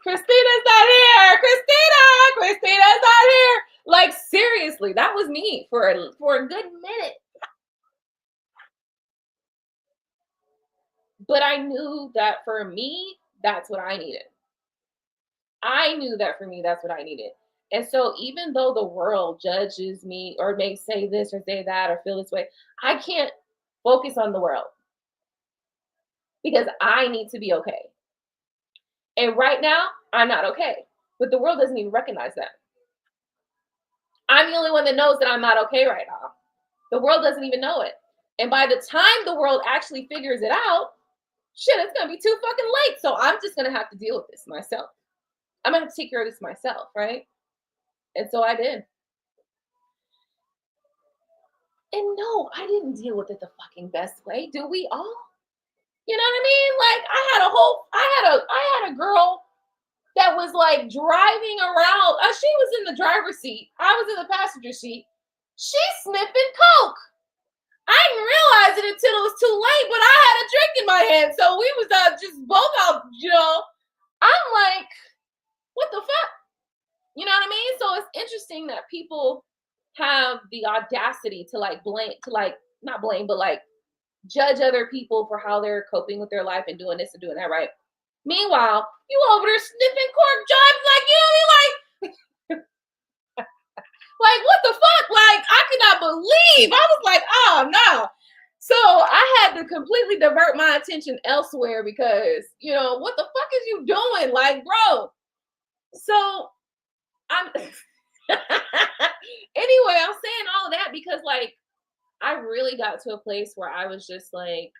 Christina's not here. Christina's not here. Like seriously, that was me for a good minute. But I knew that for me, that's what I needed. I knew that for me, that's what I needed. And so even though the world judges me or may say this or say that or feel this way, I can't focus on the world because I need to be okay. And right now, I'm not okay. But the world doesn't even recognize that. I'm the only one that knows that I'm not okay right now. The world doesn't even know it. And by the time the world actually figures it out, shit, it's gonna be too fucking late. So I'm just gonna have to deal with this myself. I'm gonna have to take care of this myself, right? And so I did. And no, I didn't deal with it the fucking best way. Do we all? You know what I mean? Like I had a girl that was like driving around. She was in the driver's seat. I was in the passenger seat. She's sniffing coke. I didn't realize it until it was too late, but I had a drink in my hand. So we was just both out, you know. I'm like, what the fuck? You know what I mean? So it's interesting that people have the audacity to like blame, to like not blame, but like judge other people for how they're coping with their life and doing this and doing that, right? Meanwhile, you over there sniffing cork jobs like you know what I mean? Like what the fuck? Like I could not believe. I was like, oh no. So I had to completely divert my attention elsewhere because you know what the fuck is you doing, like bro? So I'm anyway. I'm saying all that because like I really got to a place where I was just like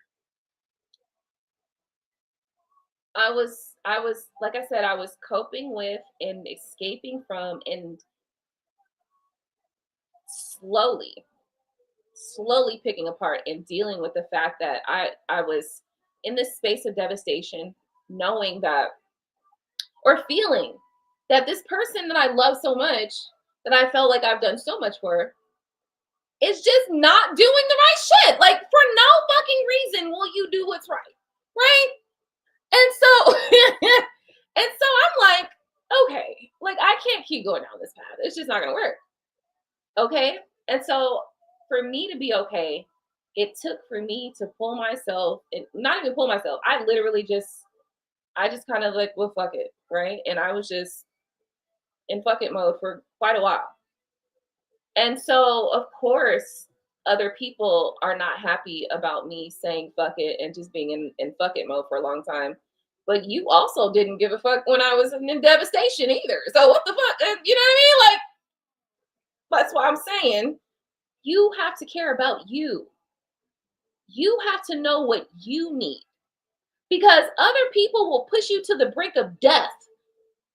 I was like I said, I was coping with and escaping from and slowly, slowly picking apart and dealing with the fact that I was in this space of devastation, knowing that or feeling that this person that I love so much, that I felt like I've done so much for, is just not doing the right shit. Like for no fucking reason will you do what's right. Right? And so and so I'm like, okay, like I can't keep going down this path. It's just not gonna work. Okay. And so for me to be okay, it took for me to pull myself and not even pull myself. I just kind of like, well, fuck it. Right. And I was just in fuck it mode for quite a while. And so of course, other people are not happy about me saying fuck it and just being in fuck it mode for a long time. But you also didn't give a fuck when I was in devastation either. So what the fuck? You know what I mean? Like, that's why I'm saying you have to care about you. You have to know what you need because other people will push you to the brink of death,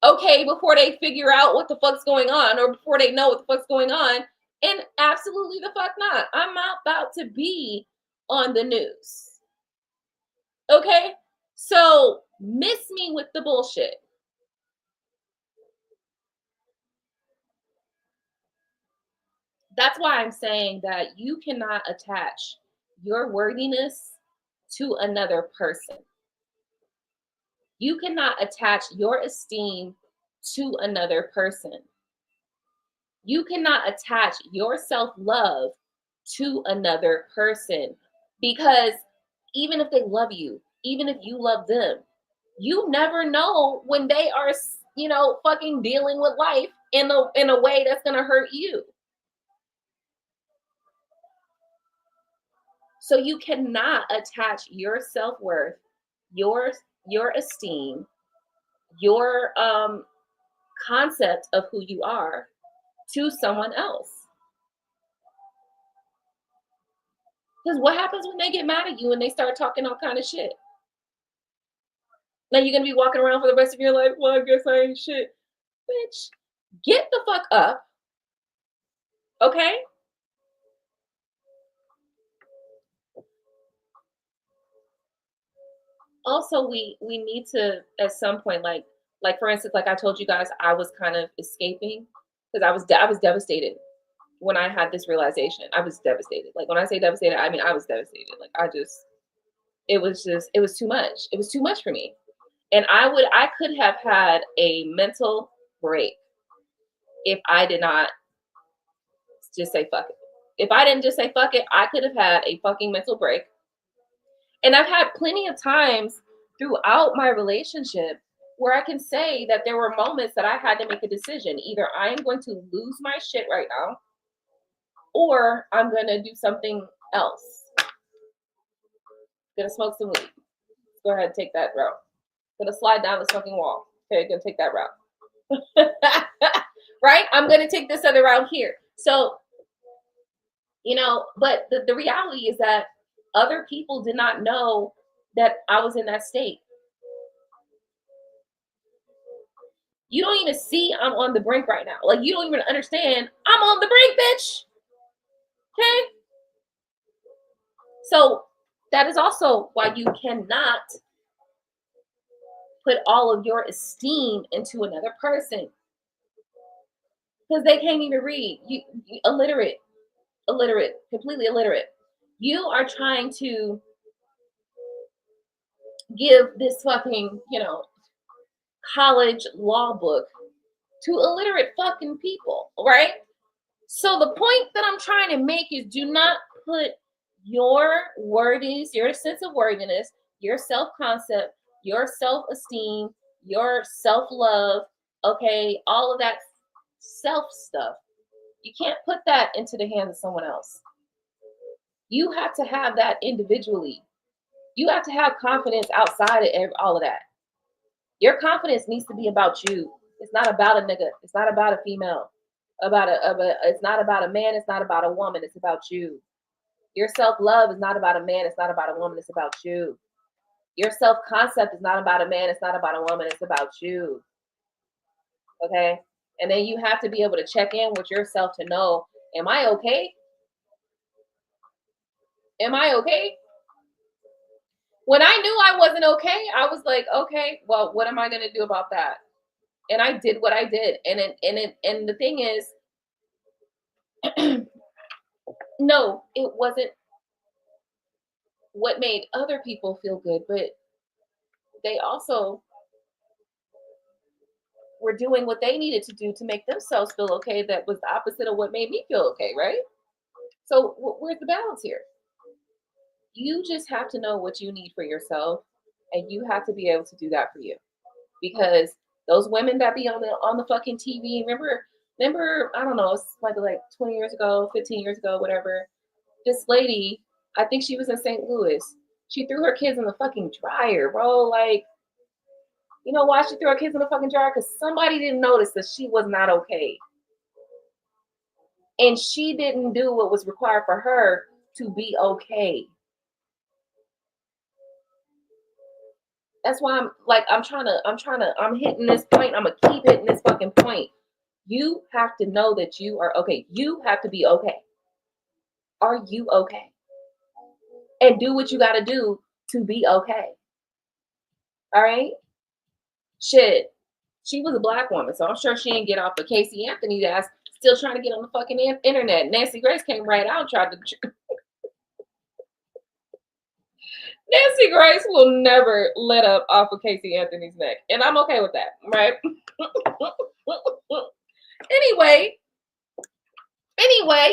okay, before they figure out what the fuck's going on or before they know what the fuck's going on. And absolutely the fuck not. I'm not about to be on the news. Okay? So miss me with the bullshit. That's why I'm saying that you cannot attach your worthiness to another person. You cannot attach your esteem to another person. You cannot attach your self-love to another person, because even if they love you, even if you love them, you never know when they are, fucking dealing with life in a way that's going to hurt you. So you cannot attach your self-worth, your esteem, your concept of who you are to someone else. Because what happens when they get mad at you and they start talking all kind of shit? Now you're gonna be walking around for the rest of your life. Well, I guess I ain't shit. Bitch, get the fuck up. Okay? Also, we need to, at some point, like for instance, like I told you guys, I was kind of escaping because I was devastated when I had this realization. I was devastated. Like when I say devastated, I mean I was devastated. Like it was too much. It was too much for me. And I could have had a mental break if I did not just say fuck it. If I didn't just say fuck it, I could have had a fucking mental break. And I've had plenty of times throughout my relationship where I can say that there were moments that I had to make a decision. Either I am going to lose my shit right now, or I'm going to do something else. Gonna smoke some weed. Go ahead and take that route. Gonna slide down the fucking wall. Okay, gonna take that route. Right? I'm gonna take this other route here. So, but the reality is that other people did not know that I was in that state. You don't even see I'm on the brink right now. Like, you don't even understand I'm on the brink, bitch. Okay? So that is also why you cannot put all of your esteem into another person, because they can't even read. You illiterate, completely illiterate. You are trying to give this fucking, college law book to illiterate fucking people, right? So the point that I'm trying to make is, do not put your worthiness, your sense of worthiness, your self-concept, your self-esteem, your self-love, okay, all of that self stuff. You can't put that into the hands of someone else. You have to have that individually. You have to have confidence outside of all of that. Your confidence needs to be about you. It's not about a nigga. It's not about a female. It's not about a man. It's not about a woman. It's about you. Your self-love is not about a man. It's not about a woman. It's about you. Your self-concept is not about a man. It's not about a woman. It's about you. Okay? And then you have to be able to check in with yourself to know, am I okay? Am I okay? When I knew I wasn't okay, I was like, okay, well, what am I going to do about that? And I did what I did. And the thing is, no, it wasn't what made other people feel good, but they also were doing what they needed to do to make themselves feel okay. That was the opposite of what made me feel okay, right? So where's the balance here? You just have to know what you need for yourself, and you have to be able to do that for you. Because those women that be on the fucking TV, remember, I don't know, it's like 20 years ago, 15 years ago, whatever. This lady, I think she was in St. Louis. She threw her kids in the fucking dryer, bro. Like, you know why she threw her kids in the fucking dryer? Because somebody didn't notice that she was not okay. And she didn't do what was required for her to be okay. That's why I'm hitting this point. I'm gonna keep hitting this fucking point. You have to know that you are okay. You have to be okay. Are you okay? And do what you gotta do to be okay. All right? Shit. She was a black woman, so I'm sure she didn't get off of Casey Anthony's ass, still trying to get on the fucking internet. Nancy Grace came right out and tried to Nancy Grace will never let up off of Casey Anthony's neck. And I'm okay with that, right? Anyway,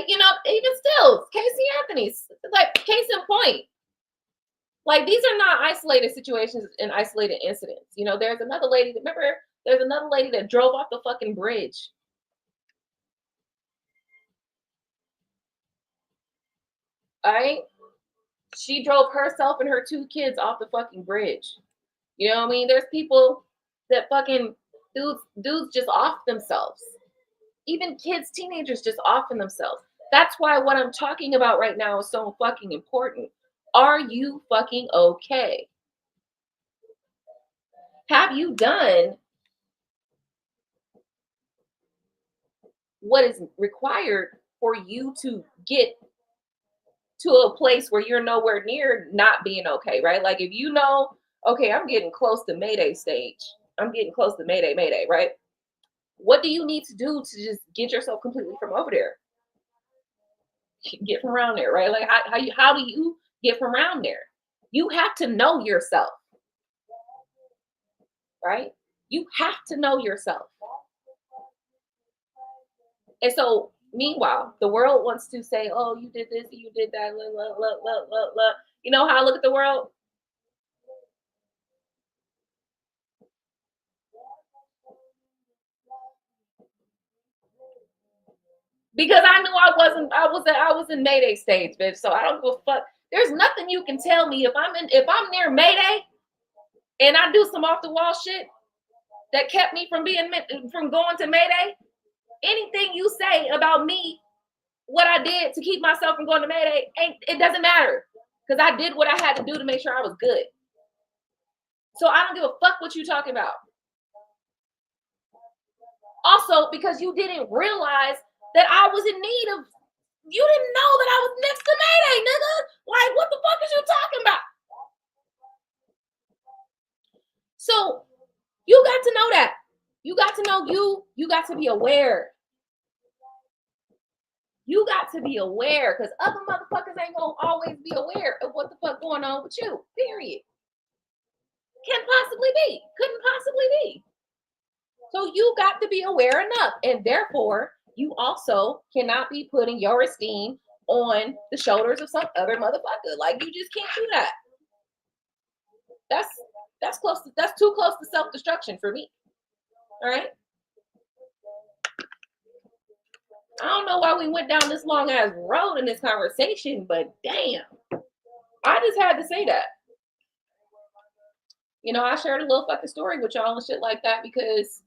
you know, even still, Casey Anthony's like case in point. Like, these are not isolated situations and isolated incidents. You know, there's another lady, remember, there's another lady that drove off the fucking bridge. All right? She drove herself and her 2 kids off the fucking bridge. You know what I mean? There's people that fucking dudes just off themselves. Even kids, teenagers just offing themselves. That's why what I'm talking about right now is so fucking important. Are you fucking okay? Have you done what is required for you to get to a place where you're nowhere near not being okay, right? Like, if you know, okay, I'm getting close to Mayday stage. I'm getting close to Mayday, right? What do you need to do to just get yourself completely from over there? Get from around there, right? Like, how do you get from around there? You have to know yourself, right? You have to know yourself. And so, meanwhile, the world wants to say, oh, you did this, you did that, blah, blah, blah, blah, blah, blah. You know how I look at the world? Because I knew I was in Mayday stage, bitch. So I don't give a fuck. There's nothing you can tell me if I'm near Mayday and I do some off the wall shit that kept me from going to Mayday. Anything you say about me, what I did to keep myself from going to Mayday, it doesn't matter. Because I did what I had to do to make sure I was good. So I don't give a fuck what you talking about. Also, because you didn't realize that I was in need of, you didn't know that I was next to Mayday, nigga. Like, what the fuck is you talking about? So you got to know that. You got to know you got to be aware. You got to be aware, because other motherfuckers ain't gonna always be aware of what the fuck going on with you. Period. Can't possibly be. Couldn't possibly be. So you got to be aware enough. And therefore, you also cannot be putting your esteem on the shoulders of some other motherfucker. Like, you just can't do that. That's too close to self-destruction for me. All right. I don't know why we went down this long ass road in this conversation, but damn. I just had to say that. You know, I shared a little fucking story with y'all and shit like that because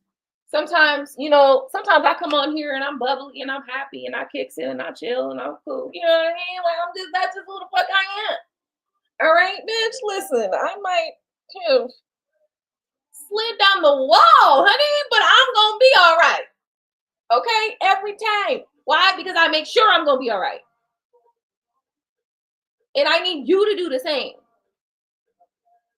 sometimes, sometimes I come on here and I'm bubbly and I'm happy and I kicks in and I chill and I'm cool. You know what I mean? Like, that's just who the fuck I am. All right, bitch, listen, I might slid down the wall, honey, but I'm gonna be all right. Okay, every time. Why? Because I make sure I'm gonna be all right. And I need you to do the same.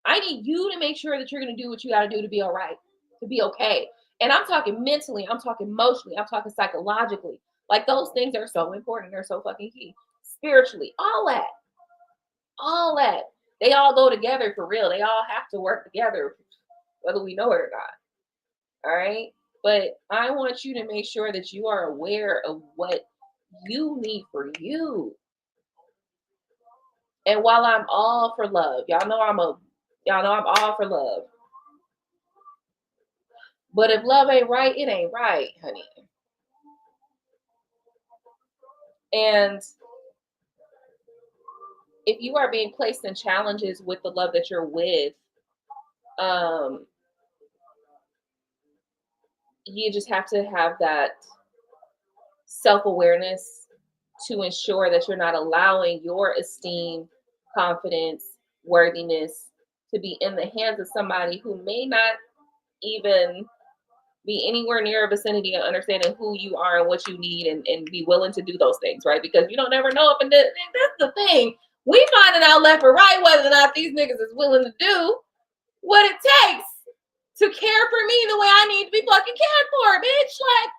I need you to make sure that you're gonna do what you gotta do to be all right, to be okay. And I'm talking mentally, I'm talking emotionally, I'm talking psychologically. Like, those things are so important, they're so fucking key. Spiritually, all that. All that. They all go together for real. They all have to work together, whether we know it or not. All right. But I want you to make sure that you are aware of what you need for you. And while I'm all for love, y'all know I'm all for love. But if love ain't right, it ain't right, honey. And if you are being placed in challenges with the love that you're with, you just have to have that self-awareness to ensure that you're not allowing your esteem, confidence, worthiness to be in the hands of somebody who may not even be anywhere near a vicinity of understanding who you are and what you need, and be willing to do those things, right? Because you don't ever know if, and that's the thing. We finding out left or right whether or not these niggas is willing to do what it takes to care for me the way I need to be fucking cared for, bitch. Like,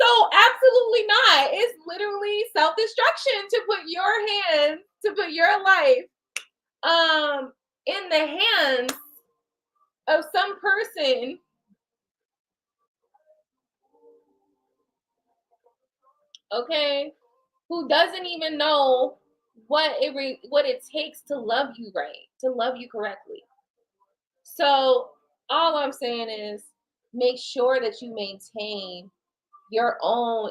so absolutely not. It's literally self-destruction to put your life in the hands of some person okay, who doesn't even know what it takes to love you right, to love you correctly. So all I'm saying is make sure that you maintain your own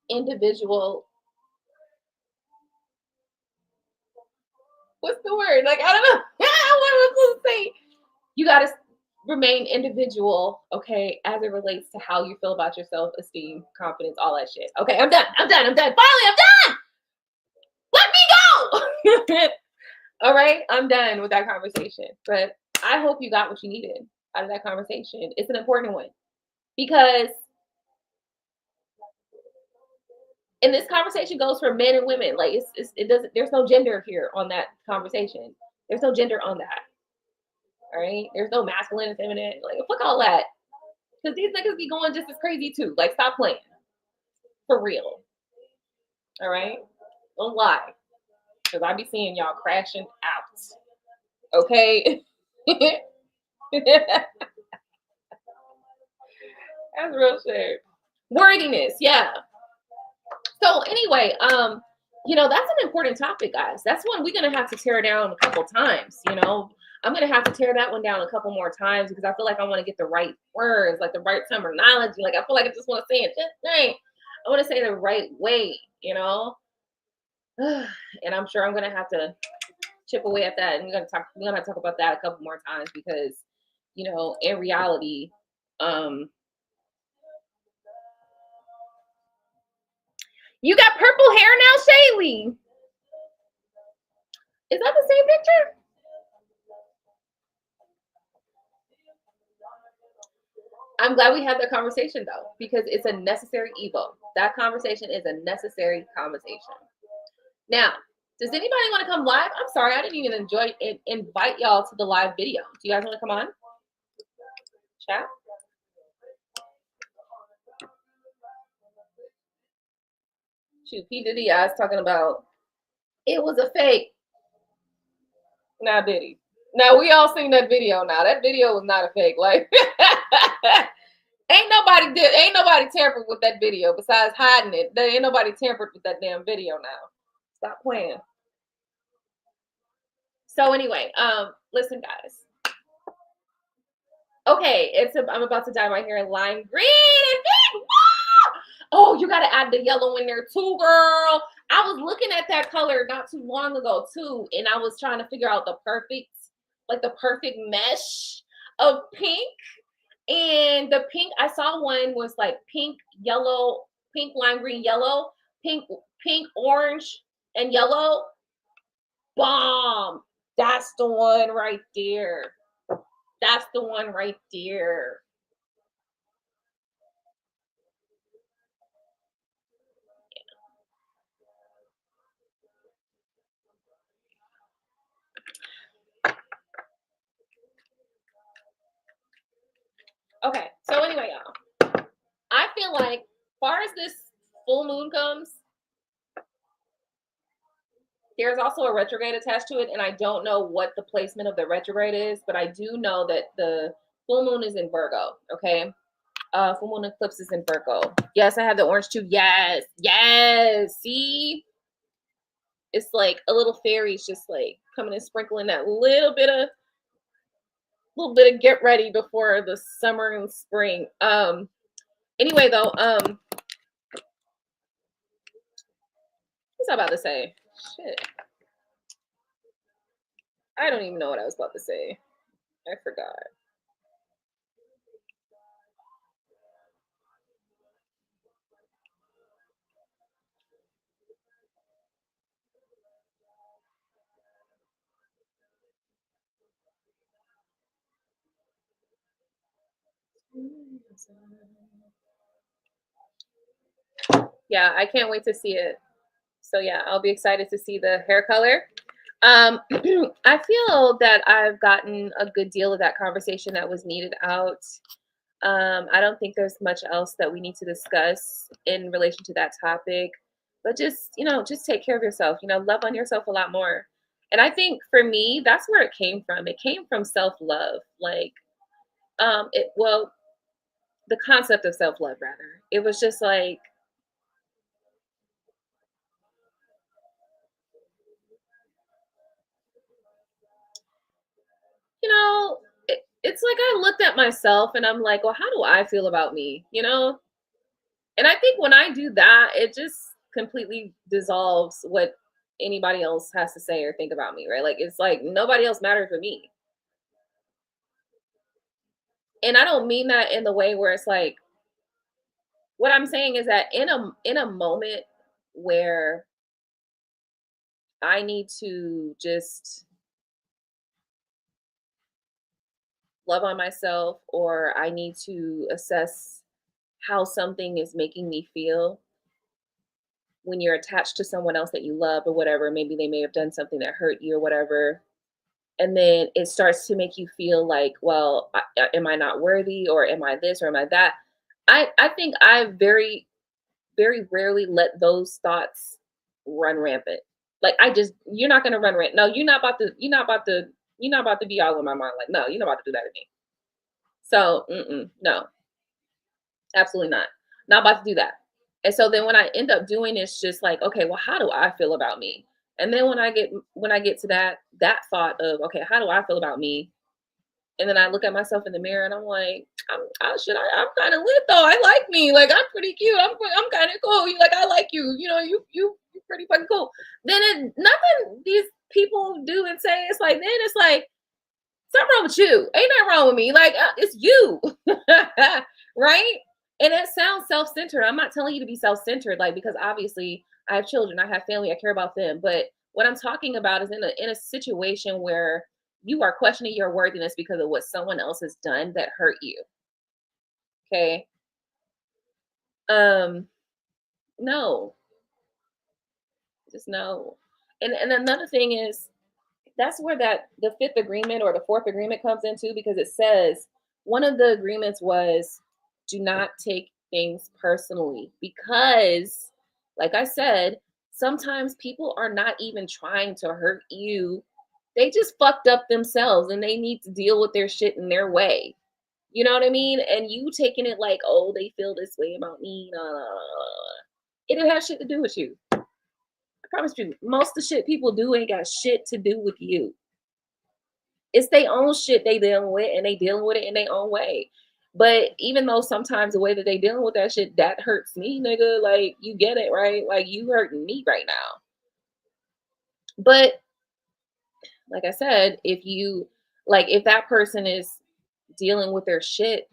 individual what's the word? Like I don't know. What am I supposed to say? You gotta remain individual, okay, as it relates to how you feel about your self-esteem, confidence, all that shit. Okay, I'm done. I'm done. I'm done. Finally, I'm done. Let me go. All right, I'm done with that conversation. But I hope you got what you needed out of that conversation. It's an important one because, and this conversation goes for men and women. Like it doesn't. There's no gender here on that conversation. There's no gender on that. All right. There's no masculine and feminine. Like fuck all that. Because these niggas be going just as crazy too. Like stop playing. For real. All right. Don't lie. Because I be seeing y'all crashing out. Okay. That's real shit. Worthiness, yeah. So anyway, that's an important topic, guys. That's one we're gonna have to tear down a couple times. I'm gonna have to tear that one down a couple more times because I feel like I want to get the right words, like the right terminology. Like I feel like I just want to say it just right. I want to say the right way, and I'm sure I'm gonna have to chip away at that, and we're gonna talk about that a couple more times because, in reality, you got purple hair now, Shaylee. Is that the same picture? I'm glad we had that conversation though, because it's a necessary evil. That conversation is a necessary conversation. Now, does anybody want to come live? I'm sorry, I didn't even invite y'all to the live video. Do you guys want to come on? Chat? Shoot, P. Diddy, I was talking about it was a fake. Now, Diddy. Now, we all seen that video now. That video was not a fake. Like, ain't nobody tampered with that video besides hiding it. There ain't nobody tampered with that damn video now. Stop playing. So anyway, listen, guys. Okay, I'm about to dye my hair lime green and pink. Oh, you gotta add the yellow in there too, girl. I was looking at that color not too long ago too, and I was trying to figure out the perfect mesh of pink. And the pink I saw one was like pink, yellow, pink, lime green, yellow, pink, orange, and yellow. Bomb. That's the one right there. That's the one right there. Okay, so anyway, y'all, I feel like, as far as this full moon comes, there's also a retrograde attached to it, and I don't know what the placement of the retrograde is, but I do know that the full moon is in Virgo. Okay, full moon eclipse is in Virgo. Yes, I have the orange too. Yes. See, it's like a little fairy's just like coming and sprinkling that little bit of get ready before the summer and spring. Anyway though, what was I about to say? Shit. I don't even know what I was about to say. I forgot. Yeah, I can't wait to see it. So yeah, I'll be excited to see the hair color. I feel that I've gotten a good deal of that conversation that was needed out. I don't think there's much else that we need to discuss in relation to that topic. But just take care of yourself. Love on yourself a lot more. And I think for me, that's where it came from. It came from self-love. Like, well, the concept of self-love rather. It was just like, you know, it's like I looked at myself and I'm like, well, how do I feel about me? You know? And I think when I do that, it just completely dissolves what anybody else has to say or think about me, right? Like it's like nobody else matters but me. And I don't mean that in the way where it's like what I'm saying is that in a moment where I need to just love on myself or I need to assess how something is making me feel when you're attached to someone else that you love or whatever, maybe they may have done something that hurt you or whatever. And then it starts to make you feel like, well, am I not worthy or am I this or am I that? I think I very rarely let those thoughts run rampant. Like I just, you're not gonna run rampant. No, you're not about to be all in my mind. Like, no, you're not about to do that to me. So, no, absolutely not. Not about to do that. And so then when I end up doing it's just like, okay, well, how do I feel about me? And then when I get to that thought of, okay, how do I feel about me? And then I look at myself in the mirror and I'm like, I'm kind of lit though. I like me. Like I'm pretty cute. I'm kind of cool. You like I like you. You know, you pretty fucking cool. Then nothing these people do and say. It's like then it's like something wrong with you. Ain't nothing wrong with me. Like it's you, right? And it sounds self-centered. I'm not telling you to be self-centered, like because obviously I have children, I have family, I care about them. But what I'm talking about is in a situation where you are questioning your worthiness because of what someone else has done that hurt you. Okay. Um, no, just no. And another thing is that's where that the fifth agreement or the fourth agreement comes into because it says one of the agreements was do not take things personally because like I said, sometimes people are not even trying to hurt you. They just fucked up themselves and they need to deal with their shit in their way. You know what I mean? And you taking it like, oh, they feel this way about me. Nah, nah, nah, nah. It didn't have shit to do with you. I promise you, most of the shit people do ain't got shit to do with you. It's their own shit they dealing with, and they dealing with it in their own way. But even though sometimes the way that they dealing with that shit that hurts me, nigga, like you get it, right? Like you hurting me right now. But like I said, if you like if that person is dealing with their shit,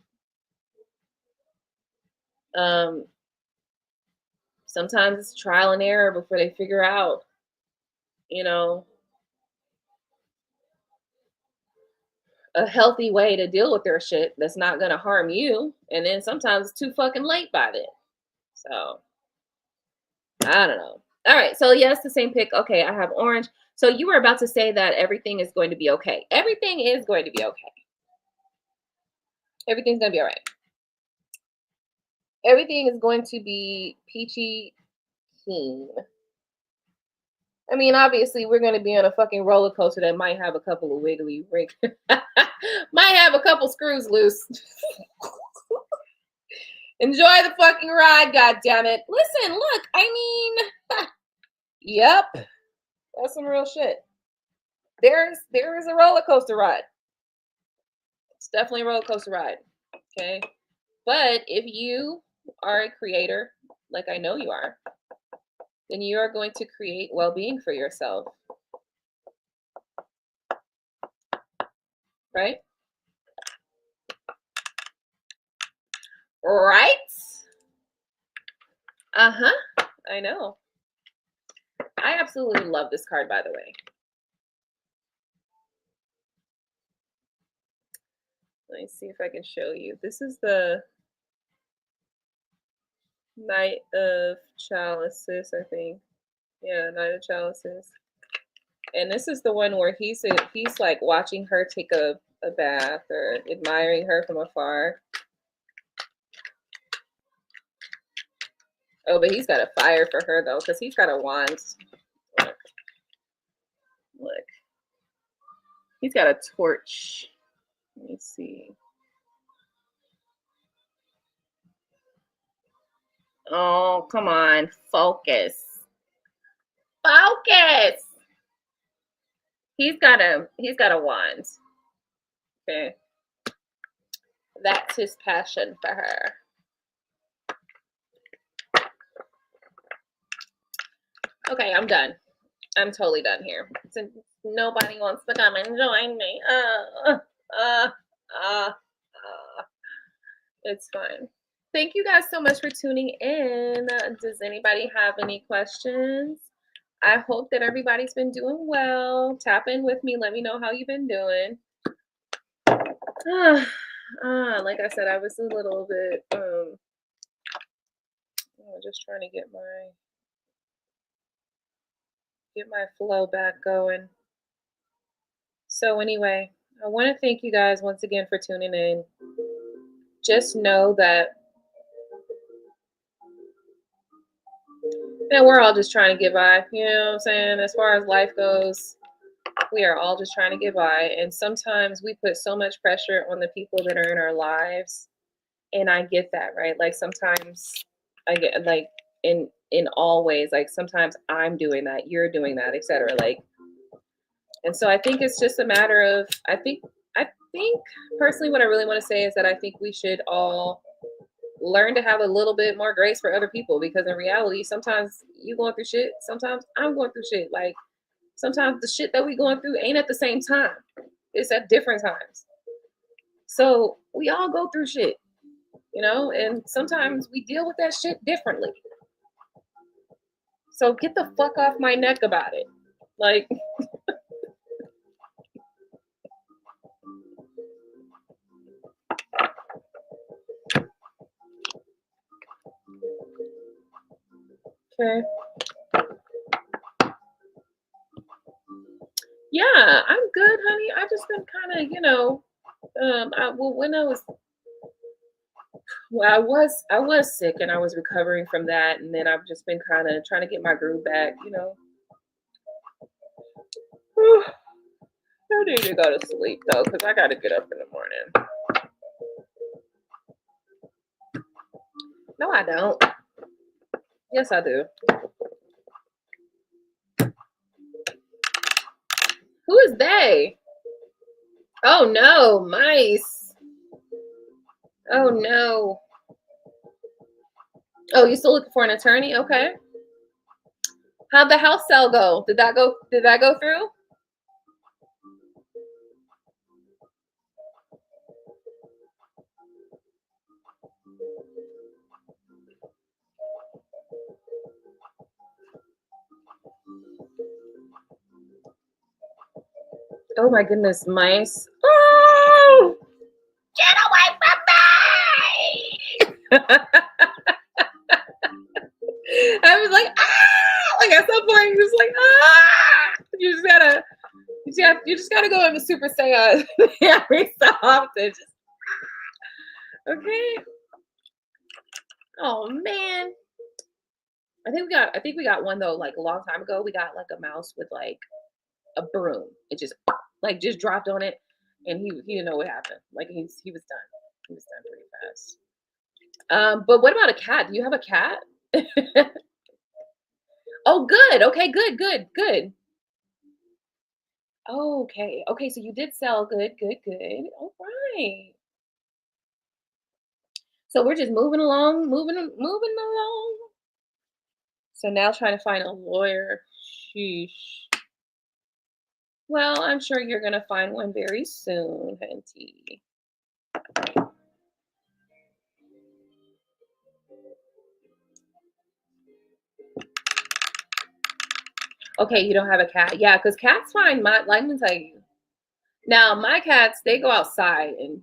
um, sometimes it's trial and error before they figure out, you know, a healthy way to deal with their shit that's not gonna harm you. And then sometimes it's too fucking late by then. So I don't know. All right. So yes, the same pick. Okay, I have orange. So you were about to say that everything is going to be okay. Everything is going to be okay. Everything's gonna be all right. Everything is going to be peachy keen. I mean, obviously, we're going to be on a fucking roller coaster that might have a couple of wiggly wrinkles, might have a couple screws loose. Enjoy the fucking ride, god damn it. Listen, look, I mean, yep, that's some real shit. There is a roller coaster ride. It's definitely a roller coaster ride. Okay. But if you are a creator, like I know you are, then you are going to create well-being for yourself. Right? Right? Uh-huh. I know. I absolutely love this card, by the way. Let me see if I can show you. This is the Knight of Chalices, I think. Yeah, Knight of Chalices. And this is the one where he's like watching her take a bath or admiring her from afar. Oh, but he's got a fire for her though, because he's got a wand. Look, he's got a torch. Let me see. Oh, come on. Focus. Focus. He's got a wand. Okay. That's his passion for her. Okay, I'm done. I'm totally done here. Since nobody wants to come and join me. It's fine. Thank you guys so much for tuning in. Does anybody have any questions? I hope that everybody's been doing well. Tap in with me. Let me know how you've been doing. Like I said, I was a little bit just trying to get my flow back going. So anyway, I want to thank you guys once again for tuning in. Just know that we're all just trying to get by. You know what I'm saying? As far as life goes, we are all just trying to get by. And sometimes we put so much pressure on the people that are in our lives. And I get that, right? Like sometimes I get like in all ways, like sometimes I'm doing that, you're doing that, etc. Like, and so I think it's just a matter of I think personally what I really want to say is that I think we should all learn to have a little bit more grace for other people, because in reality, sometimes you going through shit, sometimes I'm going through shit. Like sometimes the shit that we going through ain't at the same time. It's at different times. So we all go through shit, you know, and sometimes we deal with that shit differently. So get the fuck off my neck about it. Like okay. Yeah, I'm good, honey. I just been kind of, I was sick and I was recovering from that, and then I've just been kind of trying to get my groove back, you know. I need to go to sleep though, because I got to get up in the morning. No, I don't. Yes, I do. Who is they? Oh no, mice. Oh no. Oh, you still looking for an attorney? Okay. How'd the house sale go? Did that go through? Oh my goodness, mice. Oh, get away from me! I was like, like at some point, you just like, you just gotta go into Super Saiyan every so often. Just, okay. Oh man. I think we got one though, like a long time ago. We got like a mouse with like a broom. It just dropped on it, and he didn't know what happened. Like he was done. He was done pretty fast. But what about a cat? Do you have a cat? Oh, good. Okay, good. Okay. Okay, so you did sell. Good. All right. So we're just moving along. So now trying to find a lawyer. Sheesh. Well, I'm sure you're gonna find one very soon, Henty. Okay, you don't have a cat. Yeah, because cats find let me tell you. Now, my cats, they go outside and,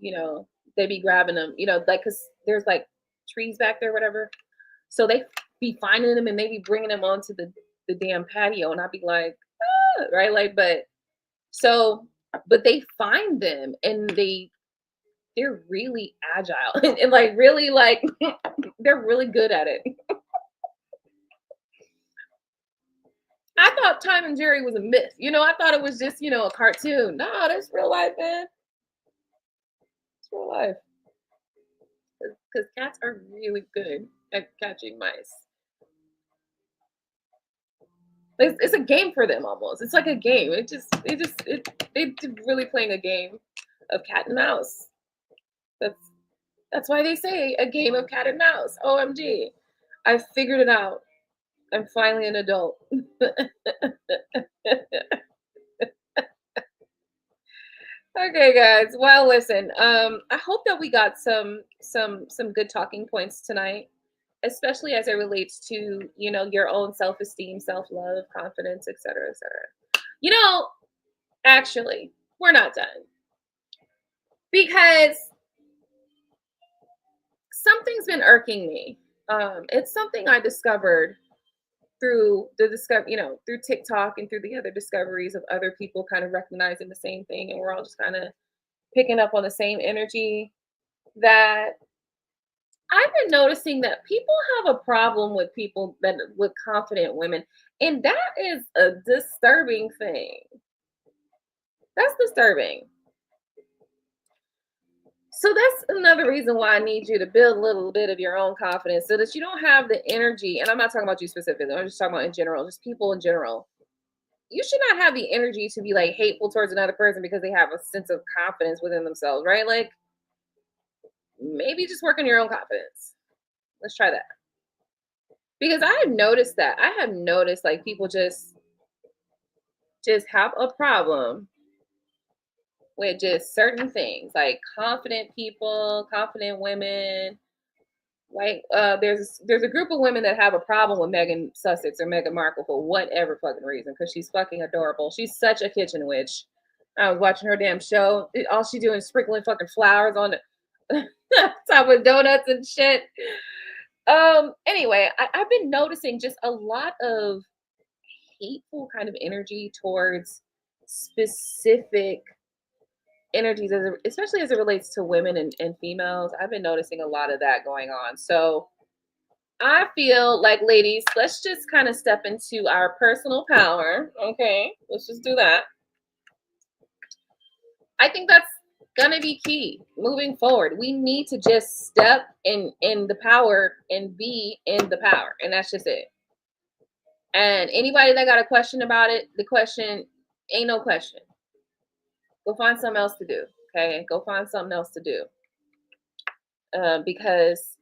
they be grabbing them, like, because there's like trees back there, whatever. So they be finding them and they be bringing them onto the damn patio. And I'd be like, right? Like, but they find them and they're really agile and like really like, they're really good at it. I thought Tom and Jerry was a myth. I thought it was just, a cartoon. Nah, that's real life, man. It's real life. Because cats are really good at catching mice. It's a game for them almost. It's like a game. They're really playing a game of cat and mouse. That's why they say a game of cat and mouse. OMG. I figured it out. I'm finally an adult. Okay, guys. Well, listen. I hope that we got some good talking points tonight, especially as it relates to your own self-esteem, self-love, confidence, etc., etc. Actually, we're not done because something's been irking me. It's something I discovered through through TikTok and through the other discoveries of other people kind of recognizing the same thing, and we're all just kind of picking up on the same energy. That I've been noticing that people have a problem with people that with confident women, and that is a disturbing thing. That's disturbing. So that's another reason why I need you to build a little bit of your own confidence so that you don't have the energy. And I'm not talking about you specifically, I'm just talking about in general, just people in general. You should not have the energy to be like hateful towards another person because they have a sense of confidence within themselves, right? Like maybe just work on your own confidence. Let's try that. Because I have noticed that. I have noticed like people just have a problem with just certain things, like confident people, confident women. Like there's a group of women that have a problem with Megan Sussex or Meghan Markle for whatever fucking reason, because she's fucking adorable. She's such a kitchen witch. I was watching her damn show. All she doing is sprinkling fucking flowers on the top of donuts and shit. Anyway, I've been noticing just a lot of hateful kind of energy towards specific energies, especially as it relates to women and females. I've been noticing a lot of that going on. So I feel like, ladies, let's just kind of step into our personal power. Okay, let's just do that. I think that's gonna be key moving forward. We need to just step in the power and be in the power, and that's just it. And anybody that got a question about it, the question ain't no question. Go find something else to do. Okay, go find something else to do. Because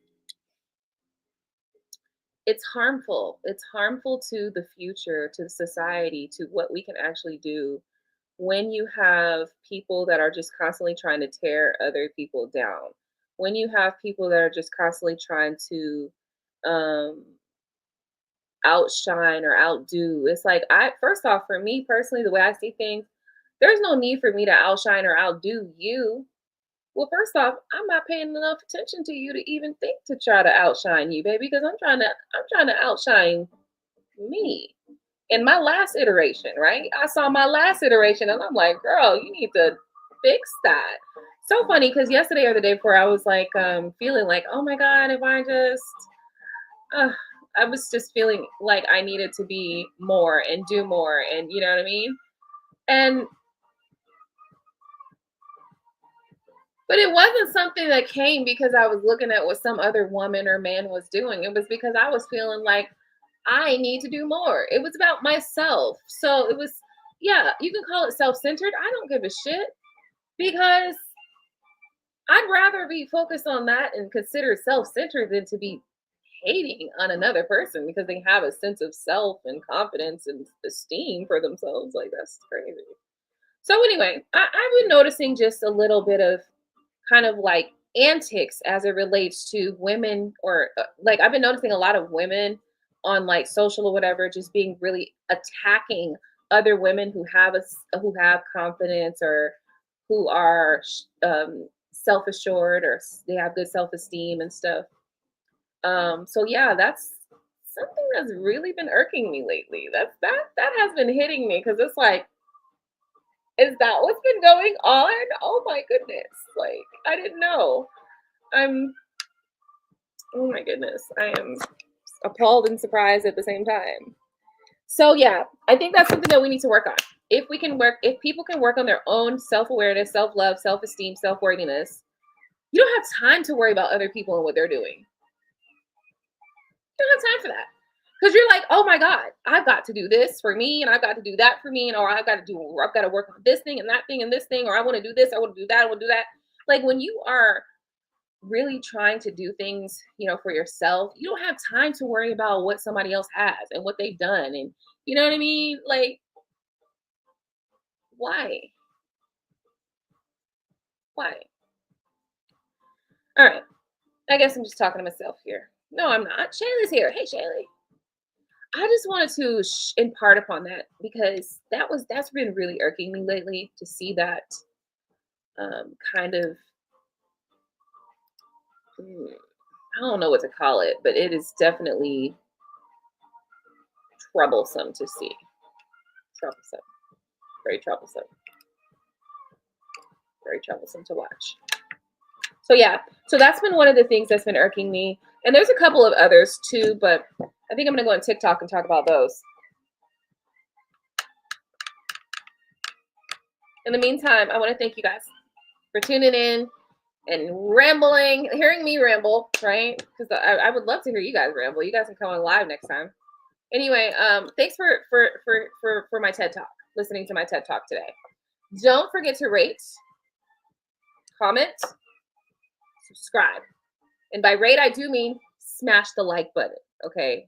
it's harmful. It's harmful to the future, to society, to what we can actually do when you have people that are just constantly trying to tear other people down. When you have people that are just constantly trying to um, outshine or outdo. It's like, first off, for me personally, the way I see things, there's no need for me to outshine or outdo you. Well, first off, I'm not paying enough attention to you to even think to try to outshine you, baby, because I'm trying to outshine me in my last iteration, right? I saw my last iteration and I'm like, girl, you need to fix that. So funny because yesterday or the day before, I was like feeling like, oh my God, if I just I was just feeling like I needed to be more and do more, and you know what I mean? And but it wasn't something that came because I was looking at what some other woman or man was doing. It was because I was feeling like I need to do more. It was about myself. So it was, yeah, you can call it self-centered. I don't give a shit because I'd rather be focused on that and consider self-centered than to be hating on another person because they have a sense of self and confidence and esteem for themselves. Like, that's crazy. So anyway, I've been noticing just a little bit of kind of like antics as it relates to women, or like I've been noticing a lot of women on like social or whatever just being really attacking other women who have confidence or who are self-assured or they have good self-esteem and stuff. So yeah, that's something that's really been irking me lately. That has been hitting me because it's like, is that what's been going on? Oh my goodness. Like, I didn't know. I'm, oh my goodness. I am appalled and surprised at the same time. So yeah, I think that's something that we need to work on. If people can work on their own self-awareness, self-love, self-esteem, self-worthiness, you don't have time to worry about other people and what they're doing. You don't have time for that. Because you're like, oh my God, I've got to do this for me, and I've got to do that for me, and or I've got to work on this thing and that thing and this thing, or I want to do this, I want to do that, I want to do that. Like when you are really trying to do things, for yourself, you don't have time to worry about what somebody else has and what they've done. And you know what I mean? Like, why? Why? All right. I guess I'm just talking to myself here. No, I'm not. Shayla's here. Hey, Shayla. I just wanted to impart upon that because that's been really irking me lately to see that kind of I don't know what to call it, but it is definitely troublesome to see. Troublesome. Very troublesome. Very troublesome to watch. So yeah, so that's been one of the things that's been irking me. And there's a couple of others too, but I think I'm gonna go on TikTok and talk about those. In the meantime, I want to thank you guys for tuning in and rambling, hearing me ramble, right? Because I would love to hear you guys ramble. You guys can come on live next time. Anyway, thanks for my TED Talk, listening to my TED Talk today. Don't forget to rate, comment, subscribe. And by rate, I do mean smash the like button, okay?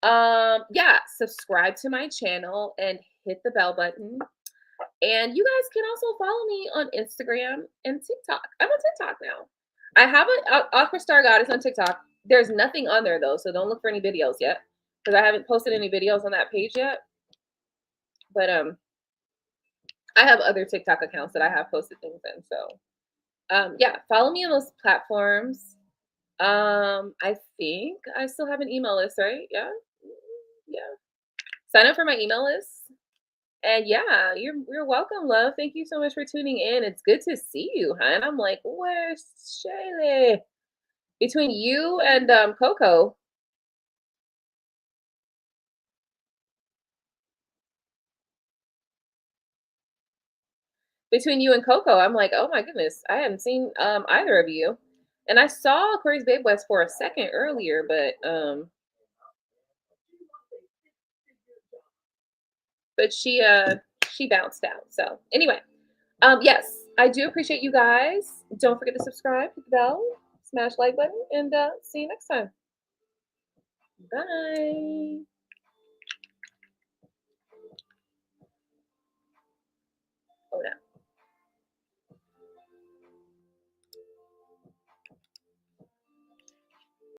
Yeah, subscribe to my channel and hit the bell button. And you guys can also follow me on Instagram and TikTok. I'm on TikTok now. I have an Aqua Star Goddess on TikTok. There's nothing on there though, so don't look for any videos yet because I haven't posted any videos on that page yet. But I have other TikTok accounts that I have posted things in. So yeah, follow me on those platforms. I think I still have an email list, right? Yeah. Yeah. Sign up for my email list. And yeah, you're welcome, love. Thank you so much for tuning in. It's good to see you, huh? And I'm like, where's Shayla? Between you and Coco. Between you and Coco, I'm like, oh my goodness, I haven't seen either of you. And I saw Corey's Babe West for a second earlier, but she bounced out. So anyway, yes, I do appreciate you guys. Don't forget to subscribe, hit the bell, smash like button, and see you next time. Bye.